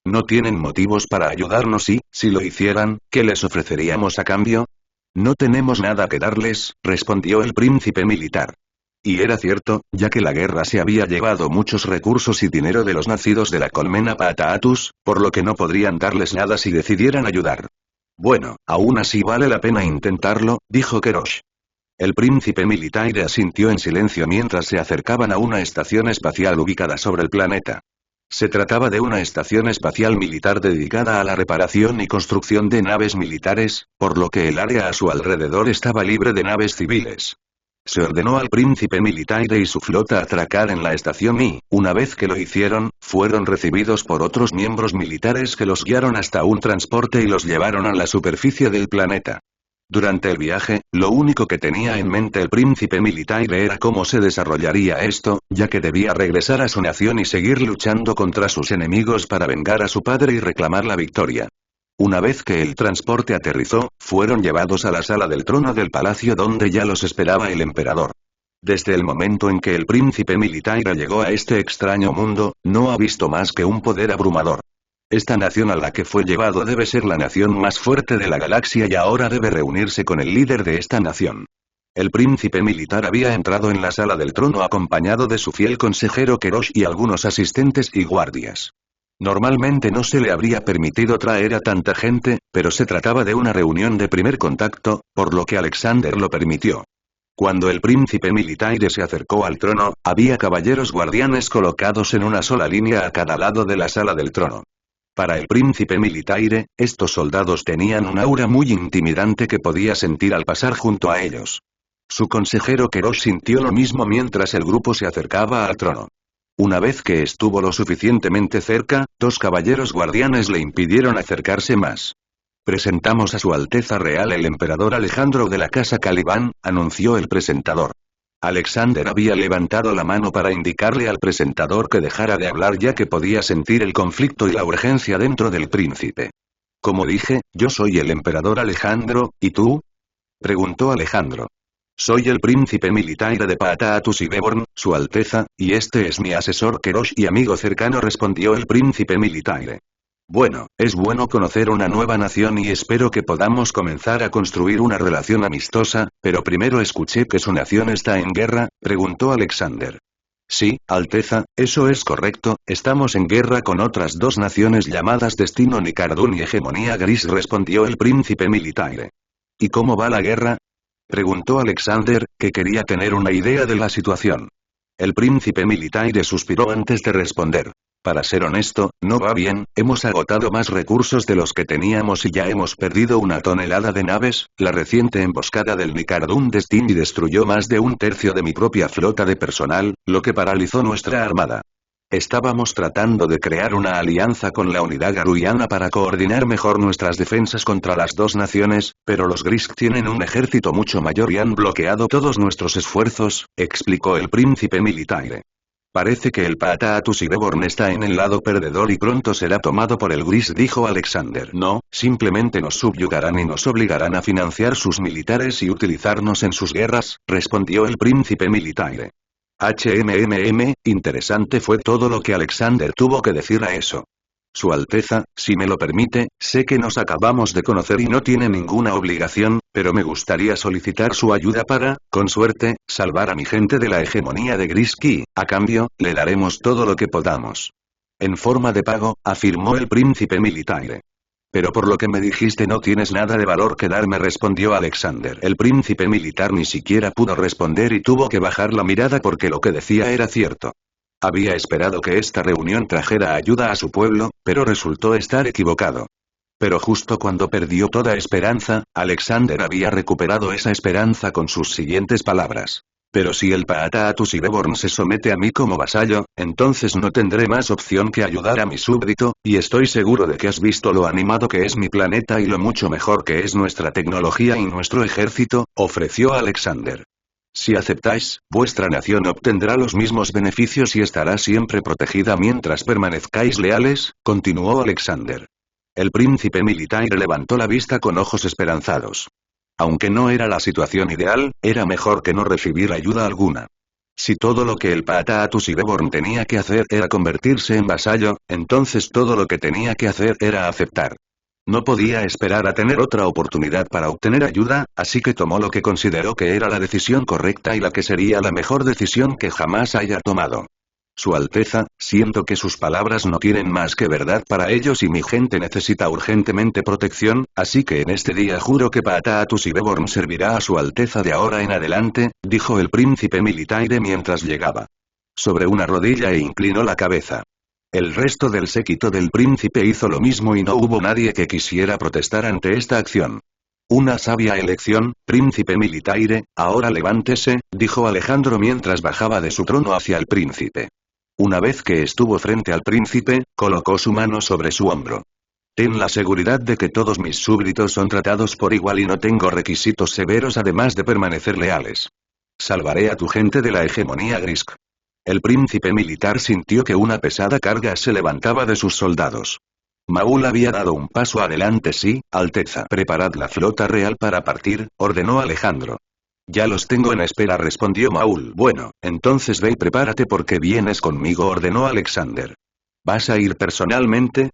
No tienen motivos para ayudarnos y, si lo hicieran, ¿qué les ofreceríamos a cambio? No tenemos nada que darles, respondió el príncipe militar. Y era cierto, ya que la guerra se había llevado muchos recursos y dinero de los nacidos de la colmena Pataatus, por lo que no podrían darles nada si decidieran ayudar. Bueno, aún así vale la pena intentarlo, dijo Kerosh. El príncipe Militaire asintió en silencio mientras se acercaban a una estación espacial ubicada sobre el planeta. Se trataba de una estación espacial militar dedicada a la reparación y construcción de naves militares, por lo que el área a su alrededor estaba libre de naves civiles. Se ordenó al príncipe Militaire y su flota atracar en la estación y, una vez que lo hicieron, fueron recibidos por otros miembros militares que los guiaron hasta un transporte y los llevaron a la superficie del planeta. Durante el viaje, lo único que tenía en mente el príncipe Militaire era cómo se desarrollaría esto, ya que debía regresar a su nación y seguir luchando contra sus enemigos para vengar a su padre y reclamar la victoria. Una vez que el transporte aterrizó, fueron llevados a la sala del trono del palacio donde ya los esperaba el emperador. Desde el momento en que el príncipe Militaire llegó a este extraño mundo, no ha visto más que un poder abrumador. Esta nación a la que fue llevado debe ser la nación más fuerte de la galaxia y ahora debe reunirse con el líder de esta nación. El príncipe militar había entrado en la sala del trono acompañado de su fiel consejero Kerosh y algunos asistentes y guardias. Normalmente no se le habría permitido traer a tanta gente, pero se trataba de una reunión de primer contacto, por lo que Alexander lo permitió. Cuando el príncipe Militaire se acercó al trono, había caballeros guardianes colocados en una sola línea a cada lado de la sala del trono. Para el príncipe Militaire, estos soldados tenían un aura muy intimidante que podía sentir al pasar junto a ellos. Su consejero Kerosh sintió lo mismo mientras el grupo se acercaba al trono. Una vez que estuvo lo suficientemente cerca, dos caballeros guardianes le impidieron acercarse más. Presentamos a Su Alteza Real el Emperador Alejandro de la Casa Caliban, anunció el presentador. Alexander había levantado la mano para indicarle al presentador que dejara de hablar ya que podía sentir el conflicto y la urgencia dentro del príncipe. Como dije, yo soy el Emperador Alejandro, ¿y tú? Preguntó Alejandro. Soy el príncipe Militaire de Pataatus y Beborn, Su Alteza, y este es mi asesor Kerosh y amigo cercano, respondió el príncipe Militaire. Bueno, es bueno conocer una nueva nación y espero que podamos comenzar a construir una relación amistosa, pero primero escuché que su nación está en guerra, preguntó Alexander. Sí, Alteza, eso es correcto, estamos en guerra con otras dos naciones llamadas Destino Nicardún y Hegemonía Gris, respondió el príncipe Militaire. ¿Y cómo va la guerra? Preguntó Alexander, que quería tener una idea de la situación. El príncipe Militaire suspiró antes de responder. Para ser honesto, no va bien, hemos agotado más recursos de los que teníamos y ya hemos perdido 1 tonelada de naves, la reciente emboscada del Nicardún Destiny destruyó más de 1/3 de mi propia flota de personal, lo que paralizó nuestra armada. Estábamos tratando de crear una alianza con la unidad garuiana para coordinar mejor nuestras defensas contra las dos naciones, pero los Grisk tienen un ejército mucho mayor y han bloqueado todos nuestros esfuerzos, explicó el príncipe Militaire. Parece que el Pataatus y Beborn está en el lado perdedor y pronto será tomado por el Gris, dijo Alexander. No, simplemente nos subyugarán y nos obligarán a financiar sus militares y utilizarnos en sus guerras, respondió el príncipe Militaire. Interesante fue todo lo que Alexander tuvo que decir a eso. Su Alteza, si me lo permite, sé que nos acabamos de conocer y no tiene ninguna obligación, pero me gustaría solicitar su ayuda para, con suerte, salvar a mi gente de la hegemonía de Grisk y, a cambio, le daremos todo lo que podamos. En forma de pago, afirmó el príncipe Militaire. Pero por lo que me dijiste no tienes nada de valor que darme, respondió Alexander. El príncipe militar ni siquiera pudo responder y tuvo que bajar la mirada porque lo que decía era cierto. Había esperado que esta reunión trajera ayuda a su pueblo, pero resultó estar equivocado. Pero justo cuando perdió toda esperanza, Alexander había recuperado esa esperanza con sus siguientes palabras. Pero si el Paata-Atus Ireborn se somete a mí como vasallo, entonces no tendré más opción que ayudar a mi súbdito, y estoy seguro de que has visto lo animado que es mi planeta y lo mucho mejor que es nuestra tecnología y nuestro ejército, ofreció Alexander. Si aceptáis, vuestra nación obtendrá los mismos beneficios y estará siempre protegida mientras permanezcáis leales, continuó Alexander. El príncipe Militaire levantó la vista con ojos esperanzados. Aunque no era la situación ideal, era mejor que no recibir ayuda alguna. Si todo lo que el Paata-Atus Ireborn tenía que hacer era convertirse en vasallo, entonces todo lo que tenía que hacer era aceptar. No podía esperar a tener otra oportunidad para obtener ayuda, así que tomó lo que consideró que era la decisión correcta y la que sería la mejor decisión que jamás haya tomado. Su Alteza, siento que sus palabras no tienen más que verdad para ellos y mi gente necesita urgentemente protección, así que en este día juro que Paata-Atus Ireborn servirá a su Alteza de ahora en adelante, dijo el príncipe Militaire mientras llegaba sobre una rodilla e inclinó la cabeza. El resto del séquito del príncipe hizo lo mismo y no hubo nadie que quisiera protestar ante esta acción. Una sabia elección, príncipe Militaire, ahora levántese, dijo Alejandro mientras bajaba de su trono hacia el príncipe. Una vez que estuvo frente al príncipe, colocó su mano sobre su hombro. Ten la seguridad de que todos mis súbditos son tratados por igual y no tengo requisitos severos además de permanecer leales. Salvaré a tu gente de la hegemonía Grisk. El príncipe militar sintió que una pesada carga se levantaba de sus soldados. Maul había dado un paso adelante. Sí, Alteza. Preparad la flota real para partir, ordenó Alejandro. Ya los tengo en espera, respondió Maul. Bueno, entonces ve y prepárate porque vienes conmigo, ordenó Alexander. ¿Vas a ir personalmente?,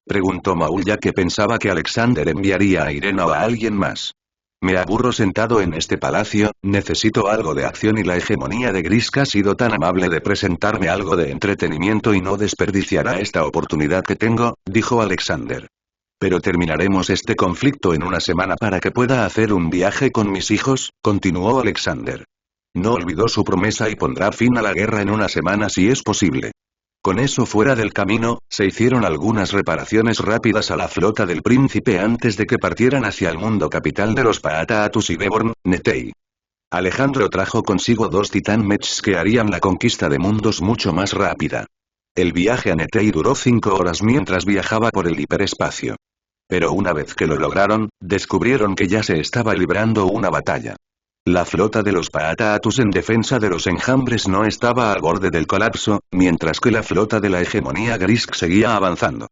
preguntó Maul ya que pensaba que Alexander enviaría a Irena o a alguien más. Me aburro sentado en este palacio, necesito algo de acción y la hegemonía de Grisk ha sido tan amable de presentarme algo de entretenimiento y no desperdiciará esta oportunidad que tengo, dijo Alexander. Pero terminaremos este conflicto en una semana para que pueda hacer un viaje con mis hijos, continuó Alexander. No olvidó su promesa y pondrá fin a la guerra en una semana si es posible. Con eso fuera del camino, se hicieron algunas reparaciones rápidas a la flota del príncipe antes de que partieran hacia el mundo capital de los Paata-Atus Ireborn, Netei. Alejandro trajo consigo 2 Titan Mechs que harían la conquista de mundos mucho más rápida. El viaje a Netei duró 5 horas mientras viajaba por el hiperespacio. Pero una vez que lo lograron, descubrieron que ya se estaba librando una batalla. La flota de los Paata-Atus en defensa de los enjambres no estaba al borde del colapso, mientras que la flota de la hegemonía Grisk seguía avanzando.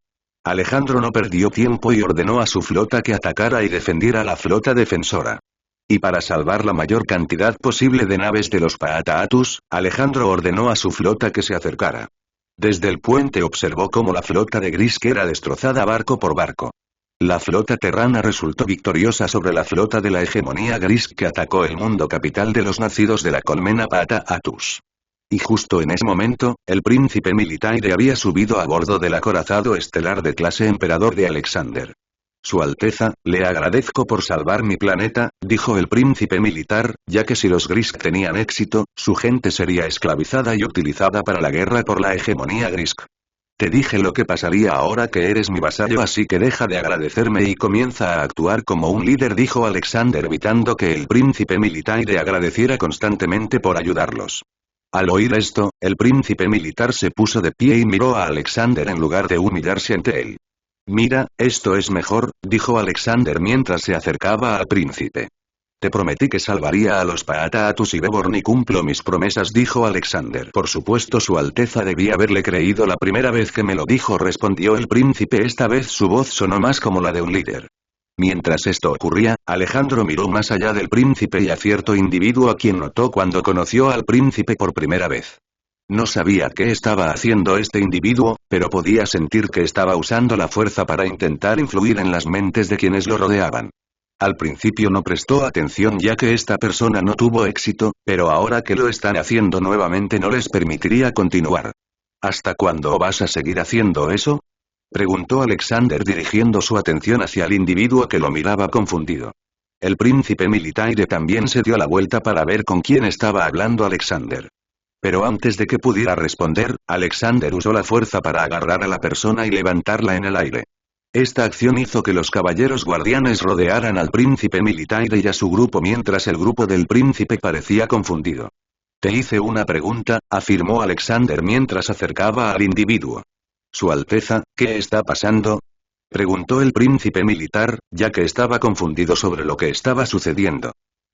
Alejandro no perdió tiempo y ordenó a su flota que atacara y defendiera la flota defensora. Y para salvar la mayor cantidad posible de naves de los Paata-Atus, Alejandro ordenó a su flota que se acercara. Desde el puente observó cómo la flota de Grisk era destrozada barco por barco. La flota terrana resultó victoriosa sobre la flota de la hegemonía Grisk que atacó el mundo capital de los nacidos de la colmena Paata-Atus. Y justo en ese momento, el príncipe Militaire había subido a bordo del acorazado estelar de clase Emperador de Alexander. Su Alteza, le agradezco por salvar mi planeta, dijo el príncipe militar, ya que si los Grisk tenían éxito, su gente sería esclavizada y utilizada para la guerra por la hegemonía Grisk. Te dije lo que pasaría ahora que eres mi vasallo, así que deja de agradecerme y comienza a actuar como un líder, dijo Alexander evitando que el príncipe militar le agradeciera constantemente por ayudarlos. Al oír esto, el príncipe militar se puso de pie y miró a Alexander en lugar de humillarse ante él. Mira, esto es mejor, dijo Alexander mientras se acercaba al príncipe. Te prometí que salvaría a los Paata-Atus Ireborn y cumplo mis promesas, dijo Alexander. Por supuesto, su Alteza debía haberle creído la primera vez que me lo dijo, respondió el príncipe. Esta vez su voz sonó más como la de un líder. Mientras esto ocurría, Alejandro miró más allá del príncipe y a cierto individuo a quien notó cuando conoció al príncipe por primera vez. No sabía qué estaba haciendo este individuo, pero podía sentir que estaba usando la fuerza para intentar influir en las mentes de quienes lo rodeaban. Al principio no prestó atención ya que esta persona no tuvo éxito, pero ahora que lo están haciendo nuevamente no les permitiría continuar. ¿Hasta cuándo vas a seguir haciendo eso? Preguntó Alexander dirigiendo su atención hacia el individuo que lo miraba confundido. El príncipe Militaire también se dio la vuelta para ver con quién estaba hablando Alexander. Pero antes de que pudiera responder, Alexander usó la fuerza para agarrar a la persona y levantarla en el aire. Esta acción hizo que los caballeros guardianes rodearan al príncipe Militaire y a su grupo mientras el grupo del príncipe parecía confundido. Te hice una pregunta, afirmó Alexander mientras acercaba al individuo. Su Alteza, ¿qué está pasando? Preguntó el príncipe militar, ya que estaba confundido sobre lo que estaba sucediendo.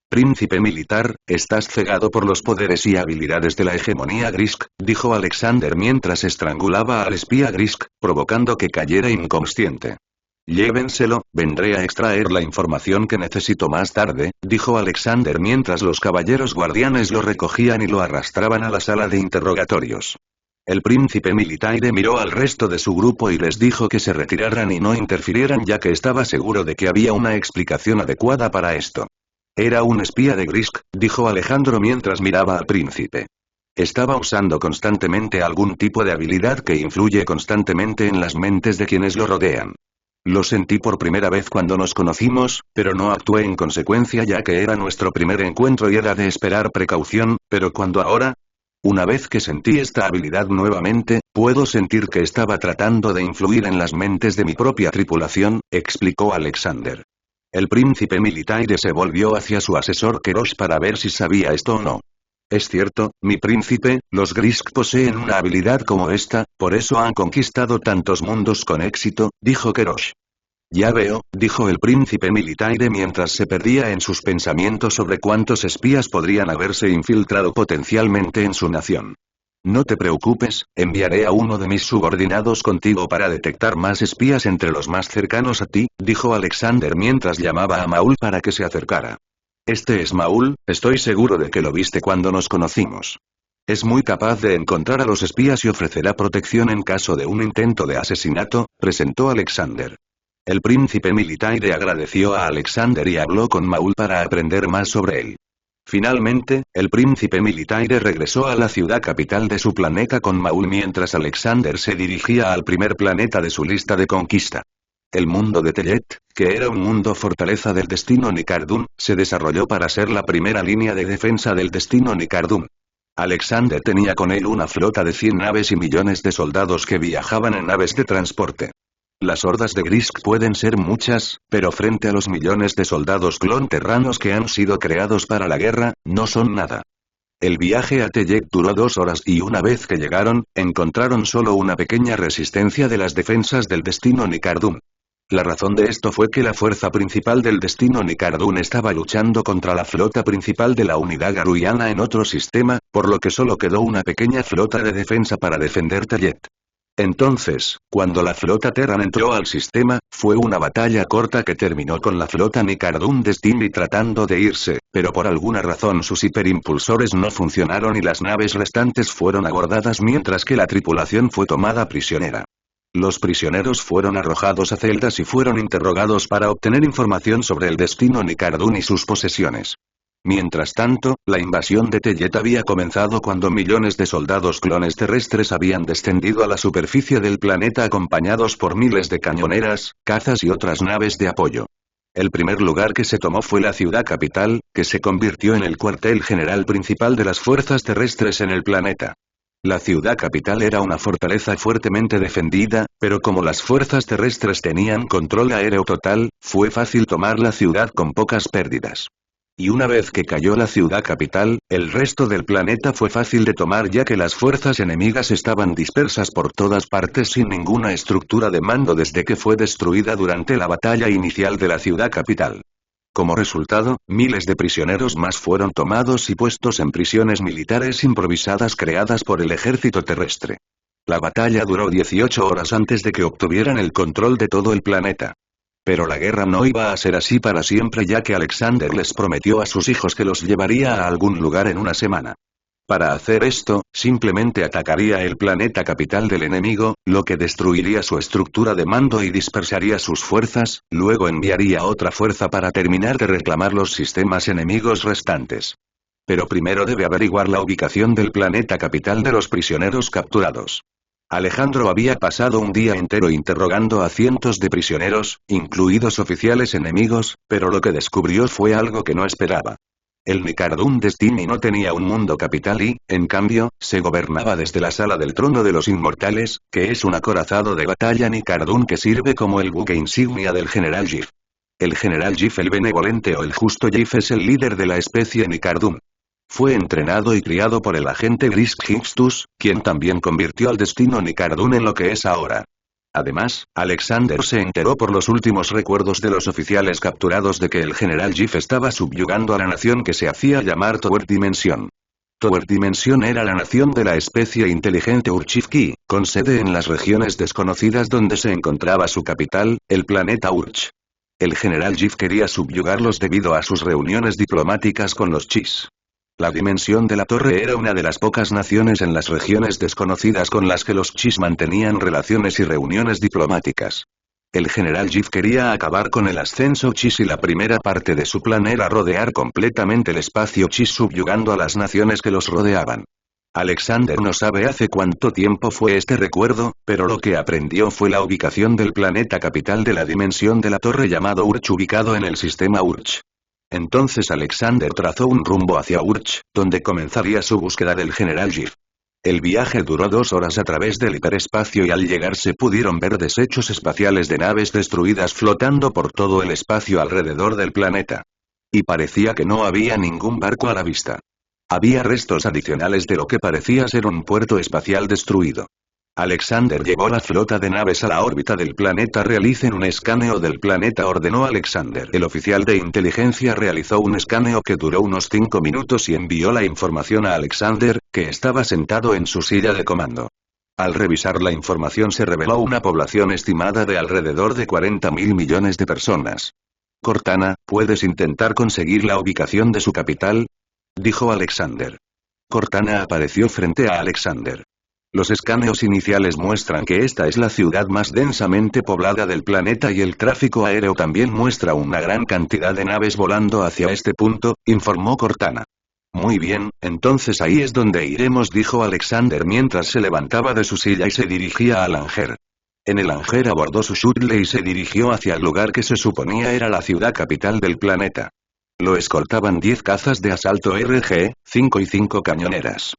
Príncipe militar, estás cegado por los poderes y habilidades de la hegemonía Grisk, dijo Alexander mientras estrangulaba al espía Grisk, provocando que cayera inconsciente. Llévenselo, vendré a extraer la información que necesito más tarde, dijo Alexander mientras los caballeros guardianes lo recogían y lo arrastraban a la sala de interrogatorios. El príncipe Militaire miró al resto de su grupo y les dijo que se retiraran y no interfirieran ya que estaba seguro de que había una explicación adecuada para esto. Era un espía de Grisk, dijo Alejandro mientras miraba al príncipe. Estaba usando constantemente algún tipo de habilidad que influye constantemente en las mentes de quienes lo rodean. Lo sentí por primera vez cuando nos conocimos, pero no actué en consecuencia ya que era nuestro primer encuentro y era de esperar precaución, pero cuando ahora... Una vez que sentí esta habilidad nuevamente, puedo sentir que estaba tratando de influir en las mentes de mi propia tripulación, explicó Alexander. El príncipe Militaire se volvió hacia su asesor Kerosh para ver si sabía esto o no. Es cierto, mi príncipe, los Grisk poseen una habilidad como esta, por eso han conquistado tantos mundos con éxito, dijo Kerosh. Ya veo, dijo el príncipe Militaire mientras se perdía en sus pensamientos sobre cuántos espías podrían haberse infiltrado potencialmente en su nación. No te preocupes, enviaré a uno de mis subordinados contigo para detectar más espías entre los más cercanos a ti, dijo Alexander mientras llamaba a Maul para que se acercara. Este es Maul, estoy seguro de que lo viste cuando nos conocimos. Es muy capaz de encontrar a los espías y ofrecerá protección en caso de un intento de asesinato, presentó Alexander. El príncipe Militaire agradeció a Alexander y habló con Maul para aprender más sobre él. Finalmente, el príncipe Militaire regresó a la ciudad capital de su planeta con Maul mientras Alexander se dirigía al primer planeta de su lista de conquista. El mundo de Tellet, que era un mundo fortaleza del destino Nicardún, se desarrolló para ser la primera línea de defensa del destino Nicardún. Alexander tenía con él una flota de 100 naves y millones de soldados que viajaban en naves de transporte. Las hordas de Grisk pueden ser muchas, pero frente a los millones de soldados clon terranos que han sido creados para la guerra, no son nada. El viaje a Tellet duró 2 horas y una vez que llegaron, encontraron solo una pequeña resistencia de las defensas del destino Nicardún. La razón de esto fue que la fuerza principal del destino Nicardún estaba luchando contra la flota principal de la unidad garuiana en otro sistema, por lo que solo quedó una pequeña flota de defensa para defender Tellet. Entonces, cuando la flota Terran entró al sistema, fue una batalla corta que terminó con la flota Nicardún de Stimby tratando de irse, pero por alguna razón sus hiperimpulsores no funcionaron y las naves restantes fueron abordadas mientras que la tripulación fue tomada prisionera. Los prisioneros fueron arrojados a celdas y fueron interrogados para obtener información sobre el destino Nicardún y sus posesiones. Mientras tanto, la invasión de Tellet había comenzado cuando millones de soldados clones terrestres habían descendido a la superficie del planeta acompañados por miles de cañoneras, cazas y otras naves de apoyo. El primer lugar que se tomó fue la ciudad capital, que se convirtió en el cuartel general principal de las fuerzas terrestres en el planeta. La ciudad capital era una fortaleza fuertemente defendida, pero como las fuerzas terrestres tenían control aéreo total, fue fácil tomar la ciudad con pocas pérdidas. Y una vez que cayó la ciudad capital, el resto del planeta fue fácil de tomar ya que las fuerzas enemigas estaban dispersas por todas partes sin ninguna estructura de mando desde que fue destruida durante la batalla inicial de la ciudad capital. Como resultado, miles de prisioneros más fueron tomados y puestos en prisiones militares improvisadas creadas por el ejército terrestre. La batalla duró 18 horas antes de que obtuvieran el control de todo el planeta. Pero la guerra no iba a ser así para siempre ya que Alexander les prometió a sus hijos que los llevaría a algún lugar en una semana. Para hacer esto, simplemente atacaría el planeta capital del enemigo, lo que destruiría su estructura de mando y dispersaría sus fuerzas, luego enviaría otra fuerza para terminar de reclamar los sistemas enemigos restantes. Pero primero debe averiguar la ubicación del planeta capital de los prisioneros capturados. Alejandro había pasado un día entero interrogando a cientos de prisioneros, incluidos oficiales enemigos, pero lo que descubrió fue algo que no esperaba. El Nicardún Destiny no tenía un mundo capital y, en cambio, se gobernaba desde la sala del trono de los inmortales, que es un acorazado de batalla Nicardún que sirve como el buque insignia del general Giff. El general Giff el benevolente o el justo Giff es el líder de la especie Nicardún. Fue entrenado y criado por el agente Grisk Hingstus, quien también convirtió al destino Nicardún en lo que es ahora. Además, Alexander se enteró por los últimos recuerdos de los oficiales capturados de que el general Giff estaba subyugando a la nación que se hacía llamar Tower Dimension. Tower Dimension era la nación de la especie inteligente Urchivki, con sede en las regiones desconocidas donde se encontraba su capital, el planeta Urch. El general Giff quería subyugarlos debido a sus reuniones diplomáticas con los Chis. La dimensión de la torre era una de las pocas naciones en las regiones desconocidas con las que los Chis mantenían relaciones y reuniones diplomáticas. El general Giff quería acabar con el ascenso Chis y la primera parte de su plan era rodear completamente el espacio Chis subyugando a las naciones que los rodeaban. Alexander no sabe hace cuánto tiempo fue este recuerdo, pero lo que aprendió fue la ubicación del planeta capital de la dimensión de la torre llamado Urch ubicado en el sistema Urch. Entonces Alexander trazó un rumbo hacia Urch, donde comenzaría su búsqueda del general Giff. El viaje duró 2 horas a través del hiperespacio y al llegar se pudieron ver desechos espaciales de naves destruidas flotando por todo el espacio alrededor del planeta. Y parecía que no había ningún barco a la vista. Había restos adicionales de lo que parecía ser un puerto espacial destruido. Alexander llevó la flota de naves a la órbita del planeta. Realicen un escaneo del planeta, ordenó Alexander. El oficial de inteligencia realizó un escaneo que duró unos 5 minutos y envió la información a Alexander, que estaba sentado en su silla de comando. Al revisar la información se reveló una población estimada de alrededor de 40.000 millones de personas. Cortana, ¿puedes intentar conseguir la ubicación de su capital?, dijo Alexander. Cortana apareció frente a Alexander. Los escaneos iniciales muestran que esta es la ciudad más densamente poblada del planeta y el tráfico aéreo también muestra una gran cantidad de naves volando hacia este punto, informó Cortana. Muy bien, entonces ahí es donde iremos, dijo Alexander mientras se levantaba de su silla y se dirigía al Anger. En el Anger abordó su shuttle y se dirigió hacia el lugar que se suponía era la ciudad capital del planeta. Lo escoltaban 10 cazas de asalto RG-5 y 5 cañoneras.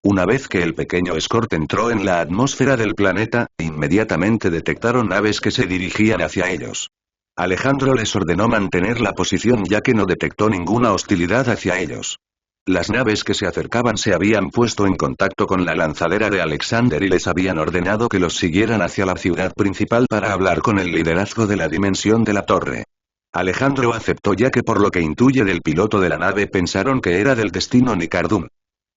Una vez que el pequeño escort entró en la atmósfera del planeta, inmediatamente detectaron naves que se dirigían hacia ellos. Alejandro les ordenó mantener la posición ya que no detectó ninguna hostilidad hacia ellos. Las naves que se acercaban se habían puesto en contacto con la lanzadera de Alexander y les habían ordenado que los siguieran hacia la ciudad principal para hablar con el liderazgo de la dimensión de la torre. Alejandro aceptó ya que por lo que intuye del piloto de la nave pensaron que era del destino Nicardún.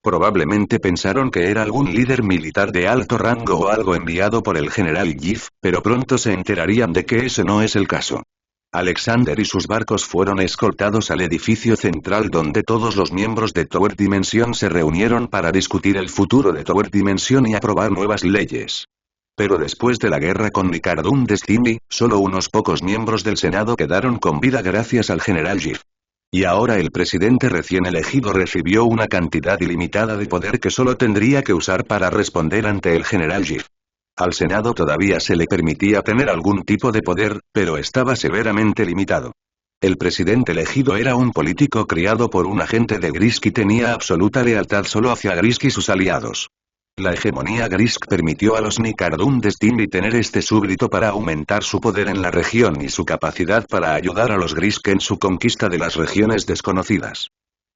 Probablemente pensaron que era algún líder militar de alto rango o algo enviado por el general Giff, pero pronto se enterarían de que ese no es el caso. Alexander y sus barcos fueron escoltados al edificio central donde todos los miembros de Tower Dimension se reunieron para discutir el futuro de Tower Dimension y aprobar nuevas leyes. Pero después de la guerra con Nicardún Destiny, solo unos pocos miembros del Senado quedaron con vida gracias al general Giff. Y ahora el presidente recién elegido recibió una cantidad ilimitada de poder que solo tendría que usar para responder ante el general Giff. Al Senado todavía se le permitía tener algún tipo de poder, pero estaba severamente limitado. El presidente elegido era un político criado por un agente de Grisk y tenía absoluta lealtad solo hacia Grisk y sus aliados. La hegemonía Grisk permitió a los Nicardún Destiny tener este súbdito para aumentar su poder en la región y su capacidad para ayudar a los Grisk en su conquista de las regiones desconocidas.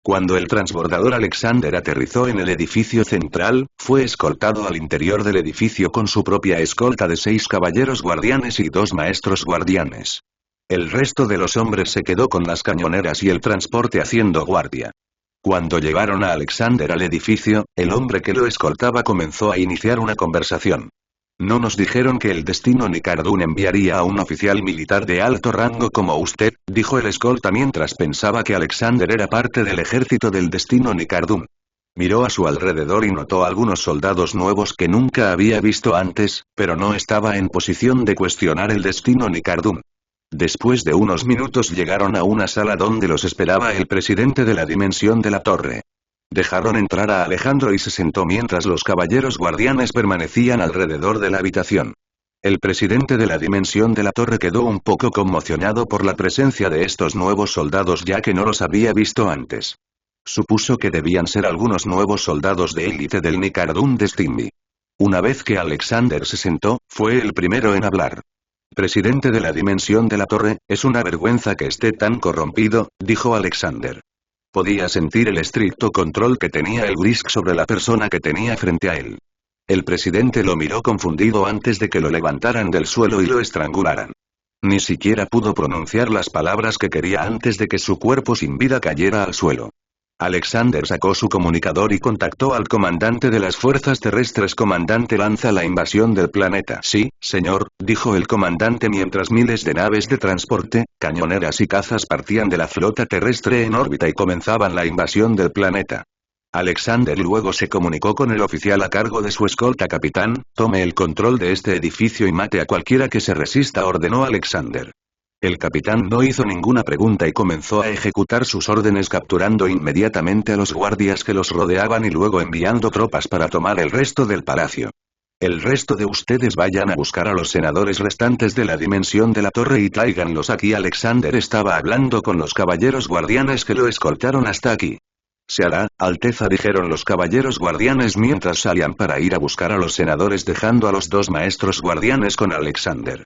Cuando el transbordador Alexander aterrizó en el edificio central, fue escoltado al interior del edificio con su propia escolta de 6 caballeros guardianes y 2 maestros guardianes. El resto de los hombres se quedó con las cañoneras y el transporte haciendo guardia. Cuando llegaron a Alexander al edificio, el hombre que lo escoltaba comenzó a iniciar una conversación. No nos dijeron que el destino Nicardún enviaría a un oficial militar de alto rango como usted, dijo el escolta mientras pensaba que Alexander era parte del ejército del destino Nicardún. Miró a su alrededor y notó algunos soldados nuevos que nunca había visto antes, pero no estaba en posición de cuestionar el destino Nicardún. Después de unos minutos llegaron a una sala donde los esperaba el presidente de la dimensión de la torre. Dejaron entrar a Alejandro y se sentó mientras los caballeros guardianes permanecían alrededor de la habitación. El presidente de la Dimensión de la Torre quedó un poco conmocionado por la presencia de estos nuevos soldados ya que no los había visto antes. Supuso que debían ser algunos nuevos soldados de élite del Nicardún de Stimby. Una vez que Alexander se sentó, fue el primero en hablar. Presidente de la Dimensión de la Torre, es una vergüenza que esté tan corrompido, dijo Alexander. Podía sentir el estricto control que tenía el Grisk sobre la persona que tenía frente a él. El presidente lo miró confundido antes de que lo levantaran del suelo y lo estrangularan. Ni siquiera pudo pronunciar las palabras que quería antes de que su cuerpo sin vida cayera al suelo. Alexander sacó su comunicador y contactó al comandante de las fuerzas terrestres. Comandante, lanza la invasión del planeta. Sí, señor, dijo el comandante mientras miles de naves de transporte, cañoneras y cazas partían de la flota terrestre en órbita y comenzaban la invasión del planeta. Alexander luego se comunicó con el oficial a cargo de su escolta. Capitán, tome el control de este edificio y mate a cualquiera que se resista, ordenó Alexander. El capitán no hizo ninguna pregunta y comenzó a ejecutar sus órdenes, capturando inmediatamente a los guardias que los rodeaban y luego enviando tropas para tomar el resto del palacio. El resto de ustedes vayan a buscar a los senadores restantes de la Dimensión de la Torre y tráiganlos aquí. Alexander estaba hablando con los caballeros guardianes que lo escoltaron hasta aquí. Se hará, Alteza, dijeron los caballeros guardianes mientras salían para ir a buscar a los senadores, dejando a los dos maestros guardianes con Alexander.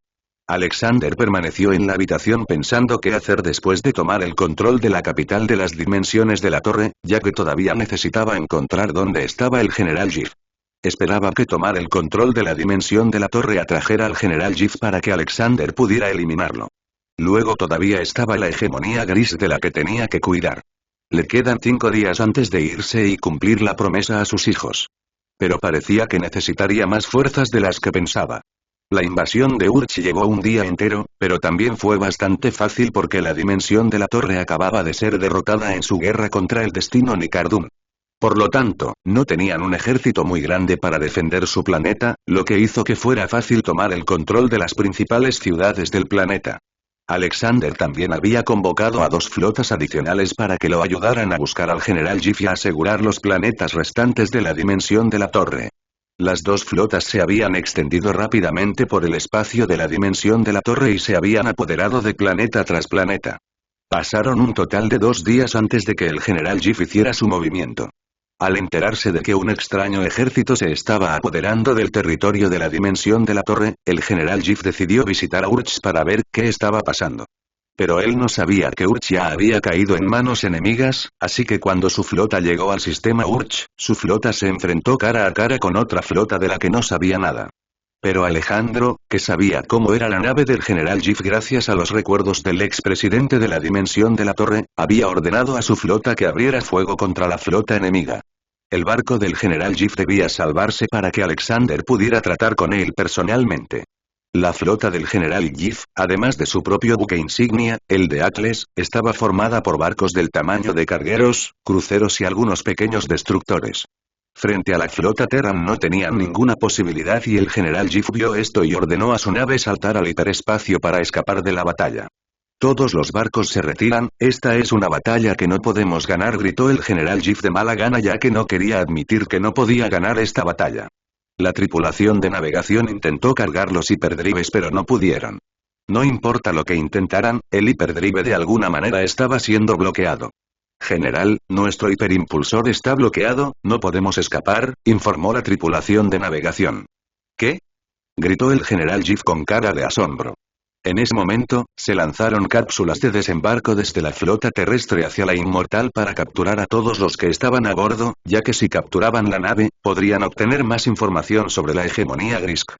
Alexander permaneció en la habitación pensando qué hacer después de tomar el control de la capital de las dimensiones de la torre, ya que todavía necesitaba encontrar dónde estaba el general Giff. Esperaba que tomar el control de la dimensión de la torre atrajera al general Giff para que Alexander pudiera eliminarlo. Luego todavía estaba la hegemonía gris de la que tenía que cuidar. Le quedan 5 días antes de irse y cumplir la promesa a sus hijos. Pero parecía que necesitaría más fuerzas de las que pensaba. La invasión de Urch llevó un día entero, pero también fue bastante fácil porque la dimensión de la torre acababa de ser derrotada en su guerra contra el destino Nicardún. Por lo tanto, no tenían un ejército muy grande para defender su planeta, lo que hizo que fuera fácil tomar el control de las principales ciudades del planeta. Alexander también había convocado a 2 flotas adicionales para que lo ayudaran a buscar al general Giff y a asegurar los planetas restantes de la dimensión de la torre. Las 2 flotas se habían extendido rápidamente por el espacio de la dimensión de la torre y se habían apoderado de planeta tras planeta. Pasaron un total de 2 días antes de que el general Giff hiciera su movimiento. Al enterarse de que un extraño ejército se estaba apoderando del territorio de la dimensión de la torre, el general Giff decidió visitar a Urch para ver qué estaba pasando. Pero él no sabía que Urch ya había caído en manos enemigas, así que cuando su flota llegó al sistema Urch, su flota se enfrentó cara a cara con otra flota de la que no sabía nada. Pero Alejandro, que sabía cómo era la nave del general Giff gracias a los recuerdos del expresidente de la dimensión de la torre, había ordenado a su flota que abriera fuego contra la flota enemiga. El barco del general Giff debía salvarse para que Alexander pudiera tratar con él personalmente. La flota del general Giff, además de su propio buque insignia, el de Atlas, estaba formada por barcos del tamaño de cargueros, cruceros y algunos pequeños destructores. Frente a la flota Terran no tenían ninguna posibilidad y el general Giff vio esto y ordenó a su nave saltar al hiperespacio para escapar de la batalla. Todos los barcos se retiran, esta es una batalla que no podemos ganar, gritó el general Giff de mala gana ya que no quería admitir que no podía ganar esta batalla. La tripulación de navegación intentó cargar los hiperdrives pero no pudieron. No importa lo que intentaran, el hiperdrive de alguna manera estaba siendo bloqueado. General, nuestro hiperimpulsor está bloqueado, no podemos escapar, informó la tripulación de navegación. ¿Qué? Gritó el general Giff con cara de asombro. En ese momento, se lanzaron cápsulas de desembarco desde la flota terrestre hacia la Inmortal para capturar a todos los que estaban a bordo, ya que si capturaban la nave, podrían obtener más información sobre la hegemonía Grisk.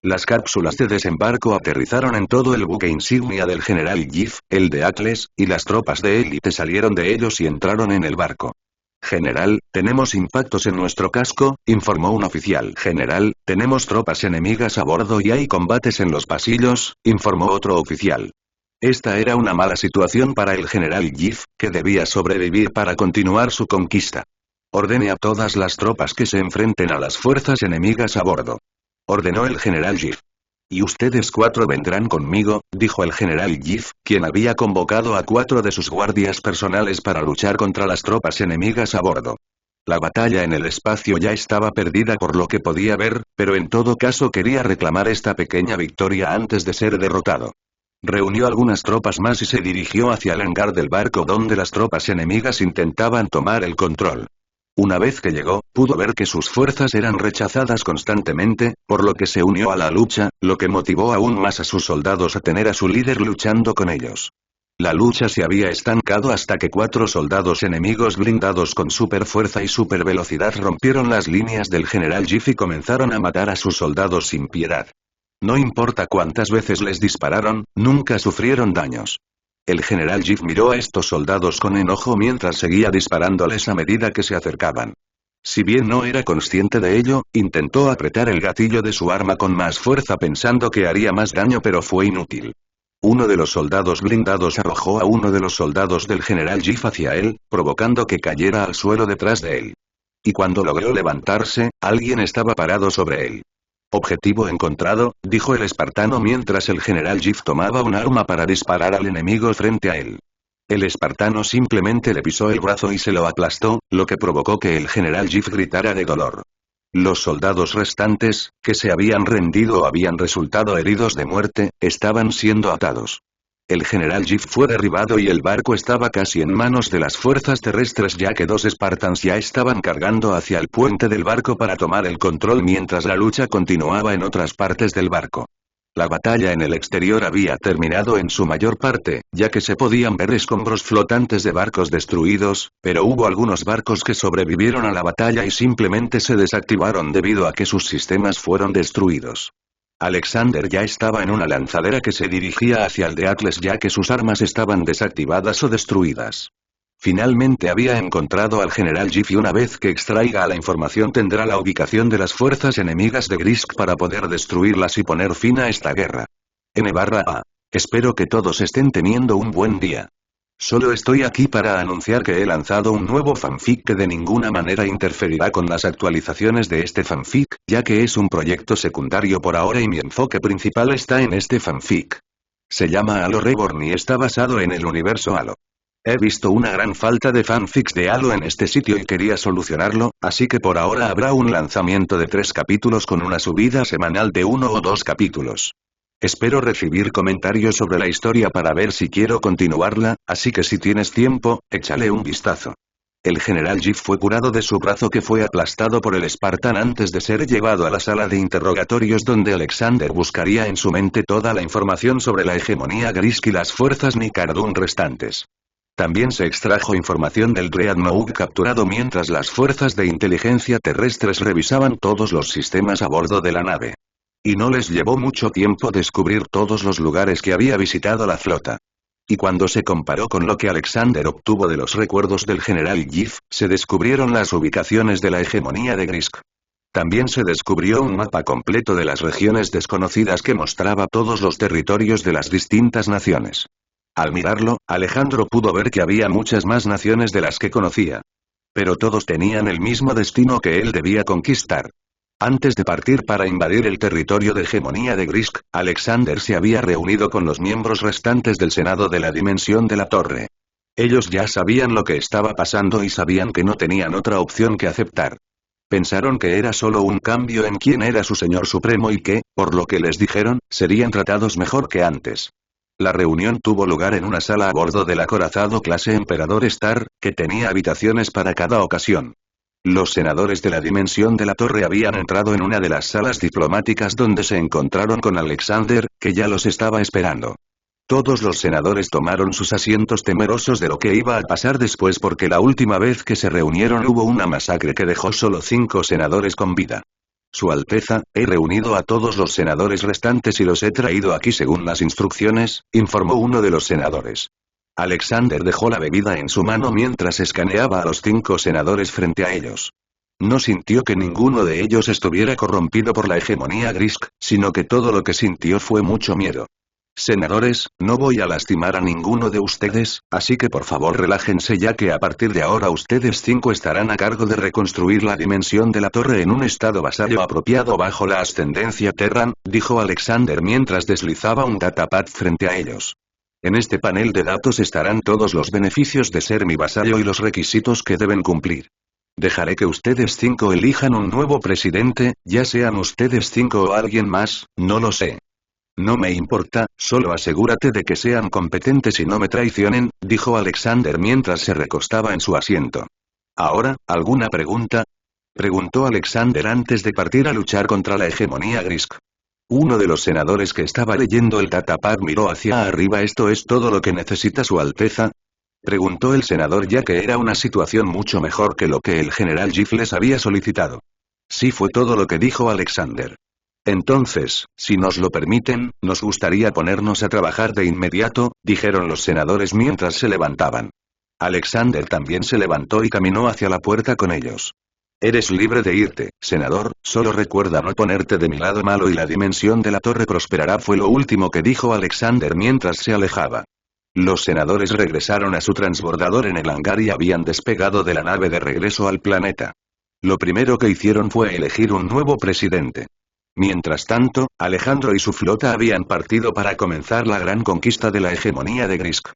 Las cápsulas de desembarco aterrizaron en todo el buque insignia del general Giff, el de Atlas, y las tropas de élite salieron de ellos y entraron en el barco. General, tenemos impactos en nuestro casco, informó un oficial. General, tenemos tropas enemigas a bordo y hay combates en los pasillos, informó otro oficial. Esta era una mala situación para el general Giff, que debía sobrevivir para continuar su conquista. Ordene a todas las tropas que se enfrenten a las fuerzas enemigas a bordo. Ordenó el general Giff. Y ustedes 4 vendrán conmigo, dijo el general Giff, quien había convocado a 4 de sus guardias personales para luchar contra las tropas enemigas a bordo. La batalla en el espacio ya estaba perdida por lo que podía ver, pero en todo caso quería reclamar esta pequeña victoria antes de ser derrotado. Reunió algunas tropas más y se dirigió hacia el hangar del barco donde las tropas enemigas intentaban tomar el control. Una vez que llegó, pudo ver que sus fuerzas eran rechazadas constantemente, por lo que se unió a la lucha, lo que motivó aún más a sus soldados a tener a su líder luchando con ellos. La lucha se había estancado hasta que 4 soldados enemigos blindados con super fuerza y super velocidad rompieron las líneas del general Giff y comenzaron a matar a sus soldados sin piedad. No importa cuántas veces les dispararon, nunca sufrieron daños. El general Giff miró a estos soldados con enojo mientras seguía disparándoles a medida que se acercaban. Si bien no era consciente de ello, intentó apretar el gatillo de su arma con más fuerza pensando que haría más daño pero fue inútil. Uno de los soldados blindados arrojó a uno de los soldados del general Giff hacia él, provocando que cayera al suelo detrás de él. Y cuando logró levantarse, alguien estaba parado sobre él. Objetivo encontrado, dijo el espartano mientras el general Giff tomaba un arma para disparar al enemigo frente a él. El espartano simplemente le pisó el brazo y se lo aplastó, lo que provocó que el general Giff gritara de dolor. Los soldados restantes, que se habían rendido o habían resultado heridos de muerte, estaban siendo atados. El general Giff fue derribado y el barco estaba casi en manos de las fuerzas terrestres ya que 2 Spartans ya estaban cargando hacia el puente del barco para tomar el control mientras la lucha continuaba en otras partes del barco. La batalla en el exterior había terminado en su mayor parte, ya que se podían ver escombros flotantes de barcos destruidos, pero hubo algunos barcos que sobrevivieron a la batalla y simplemente se desactivaron debido a que sus sistemas fueron destruidos. Alexander ya estaba en una lanzadera que se dirigía hacia el de Atlas ya que sus armas estaban desactivadas o destruidas. Finalmente había encontrado al general Giff y una vez que extraiga la información tendrá la ubicación de las fuerzas enemigas de Grisk para poder destruirlas y poner fin a esta guerra. N/A. Espero que todos estén teniendo un buen día. Solo estoy aquí para anunciar que he lanzado un nuevo fanfic que de ninguna manera interferirá con las actualizaciones de este fanfic, ya que es un proyecto secundario por ahora y mi enfoque principal está en este fanfic. Se llama Halo Reborn y está basado en el universo Halo. He visto una gran falta de fanfics de Halo en este sitio y quería solucionarlo, así que por ahora habrá un lanzamiento de 3 capítulos con una subida semanal de 1 o 2 capítulos. Espero recibir comentarios sobre la historia para ver si quiero continuarla, así que si tienes tiempo, échale un vistazo. El general Giff fue curado de su brazo que fue aplastado por el Spartan antes de ser llevado a la sala de interrogatorios donde Alexander buscaría en su mente toda la información sobre la hegemonía Grisk y las fuerzas Nicardun restantes. También se extrajo información del Dreadnought capturado mientras las fuerzas de inteligencia terrestres revisaban todos los sistemas a bordo de la nave. Y no les llevó mucho tiempo descubrir todos los lugares que había visitado la flota. Y cuando se comparó con lo que Alexander obtuvo de los recuerdos del general Giff, se descubrieron las ubicaciones de la hegemonía de Grisk. También se descubrió un mapa completo de las regiones desconocidas que mostraba todos los territorios de las distintas naciones. Al mirarlo, Alejandro pudo ver que había muchas más naciones de las que conocía. Pero todos tenían el mismo destino que él debía conquistar. Antes de partir para invadir el territorio de hegemonía de Grisk, Alexander se había reunido con los miembros restantes del Senado de la Dimensión de la Torre. Ellos ya sabían lo que estaba pasando y sabían que no tenían otra opción que aceptar. Pensaron que era solo un cambio en quién era su señor supremo y que, por lo que les dijeron, serían tratados mejor que antes. La reunión tuvo lugar en una sala a bordo del acorazado clase Emperador Star, que tenía habitaciones para cada ocasión. Los senadores de la Dimensión de la Torre habían entrado en una de las salas diplomáticas donde se encontraron con Alexander, que ya los estaba esperando. Todos los senadores tomaron sus asientos temerosos de lo que iba a pasar después porque la última vez que se reunieron hubo una masacre que dejó solo 5 senadores con vida. Su Alteza, he reunido a todos los senadores restantes y los he traído aquí según las instrucciones, informó uno de los senadores. Alexander dejó la bebida en su mano mientras escaneaba a los 5 senadores frente a ellos. No sintió que ninguno de ellos estuviera corrompido por la hegemonía Grisk, sino que todo lo que sintió fue mucho miedo. Senadores, no voy a lastimar a ninguno de ustedes, así que por favor relájense ya que a partir de ahora ustedes 5 estarán a cargo de reconstruir la dimensión de la torre en un estado vasallo apropiado bajo la ascendencia Terran, dijo Alexander mientras deslizaba un datapad frente a ellos. En este panel de datos estarán todos los beneficios de ser mi vasallo y los requisitos que deben cumplir. Dejaré que ustedes 5 elijan un nuevo presidente, ya sean ustedes 5 o alguien más, no lo sé. No me importa, solo asegúrate de que sean competentes y no me traicionen, dijo Alexander mientras se recostaba en su asiento. ¿Ahora, alguna pregunta? Preguntó Alexander antes de partir a luchar contra la hegemonía Grisk. Uno de los senadores que estaba leyendo el datapad miró hacia arriba. ¿Esto es todo lo que necesita Su Alteza? Preguntó el senador, ya que era una situación mucho mejor que lo que el general Gifles había solicitado. Sí, fue todo lo que dijo Alexander. Entonces, si nos lo permiten, nos gustaría ponernos a trabajar de inmediato, dijeron los senadores mientras se levantaban. Alexander también se levantó y caminó hacia la puerta con ellos. Eres libre de irte, senador, solo recuerda no ponerte de mi lado malo y la dimensión de la torre prosperará, fue lo último que dijo Alexander mientras se alejaba. Los senadores regresaron a su transbordador en el hangar y habían despegado de la nave de regreso al planeta. Lo primero que hicieron fue elegir un nuevo presidente. Mientras tanto, Alejandro y su flota habían partido para comenzar la gran conquista de la hegemonía de Grisk.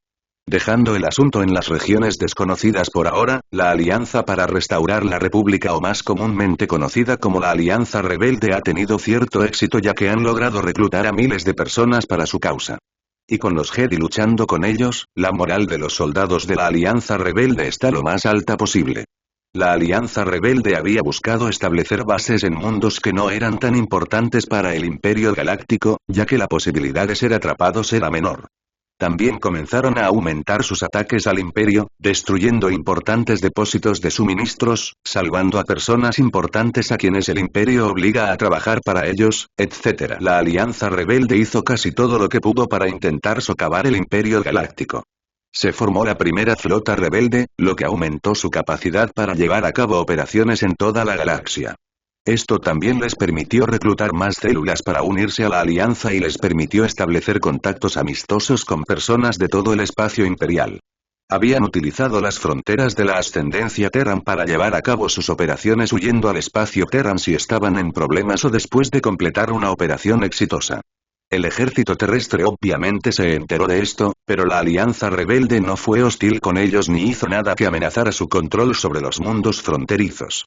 Dejando el asunto en las regiones desconocidas por ahora, la Alianza para restaurar la República, o más comúnmente conocida como la Alianza Rebelde, ha tenido cierto éxito ya que han logrado reclutar a miles de personas para su causa. Y con los Jedi luchando con ellos, la moral de los soldados de la Alianza Rebelde está lo más alta posible. La Alianza Rebelde había buscado establecer bases en mundos que no eran tan importantes para el Imperio Galáctico, ya que la posibilidad de ser atrapados era menor. También comenzaron a aumentar sus ataques al Imperio, destruyendo importantes depósitos de suministros, salvando a personas importantes a quienes el Imperio obliga a trabajar para ellos, etc. La Alianza Rebelde hizo casi todo lo que pudo para intentar socavar el Imperio Galáctico. Se formó la primera flota rebelde, lo que aumentó su capacidad para llevar a cabo operaciones en toda la galaxia. Esto también les permitió reclutar más células para unirse a la alianza y les permitió establecer contactos amistosos con personas de todo el espacio imperial. Habían utilizado las fronteras de la ascendencia Terran para llevar a cabo sus operaciones huyendo al espacio Terran si estaban en problemas o después de completar una operación exitosa. El ejército terrestre obviamente se enteró de esto, pero la Alianza Rebelde no fue hostil con ellos ni hizo nada que amenazara su control sobre los mundos fronterizos.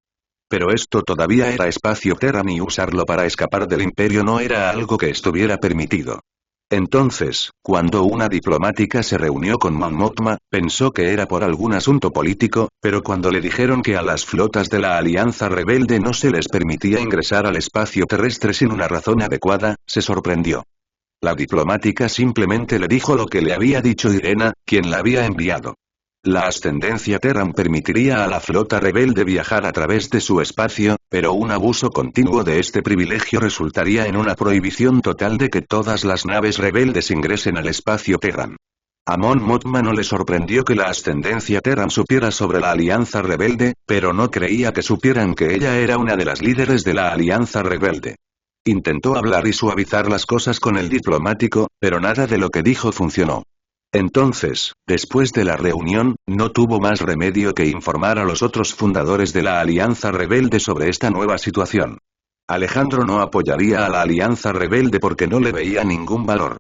Pero esto todavía era espacio Terran y usarlo para escapar del Imperio no era algo que estuviera permitido. Entonces, cuando una diplomática se reunió con Mon Mothma, pensó que era por algún asunto político, pero cuando le dijeron que a las flotas de la Alianza Rebelde no se les permitía ingresar al espacio terrestre sin una razón adecuada, se sorprendió. La diplomática simplemente le dijo lo que le había dicho Irena, quien la había enviado. La ascendencia Terran permitiría a la flota rebelde viajar a través de su espacio, pero un abuso continuo de este privilegio resultaría en una prohibición total de que todas las naves rebeldes ingresen al espacio Terran. A Mon Mothma no le sorprendió que la ascendencia Terran supiera sobre la Alianza Rebelde, pero no creía que supieran que ella era una de las líderes de la Alianza Rebelde. Intentó hablar y suavizar las cosas con el diplomático, pero nada de lo que dijo funcionó. Entonces, después de la reunión, no tuvo más remedio que informar a los otros fundadores de la Alianza Rebelde sobre esta nueva situación. Alejandro no apoyaría a la Alianza Rebelde porque no le veía ningún valor.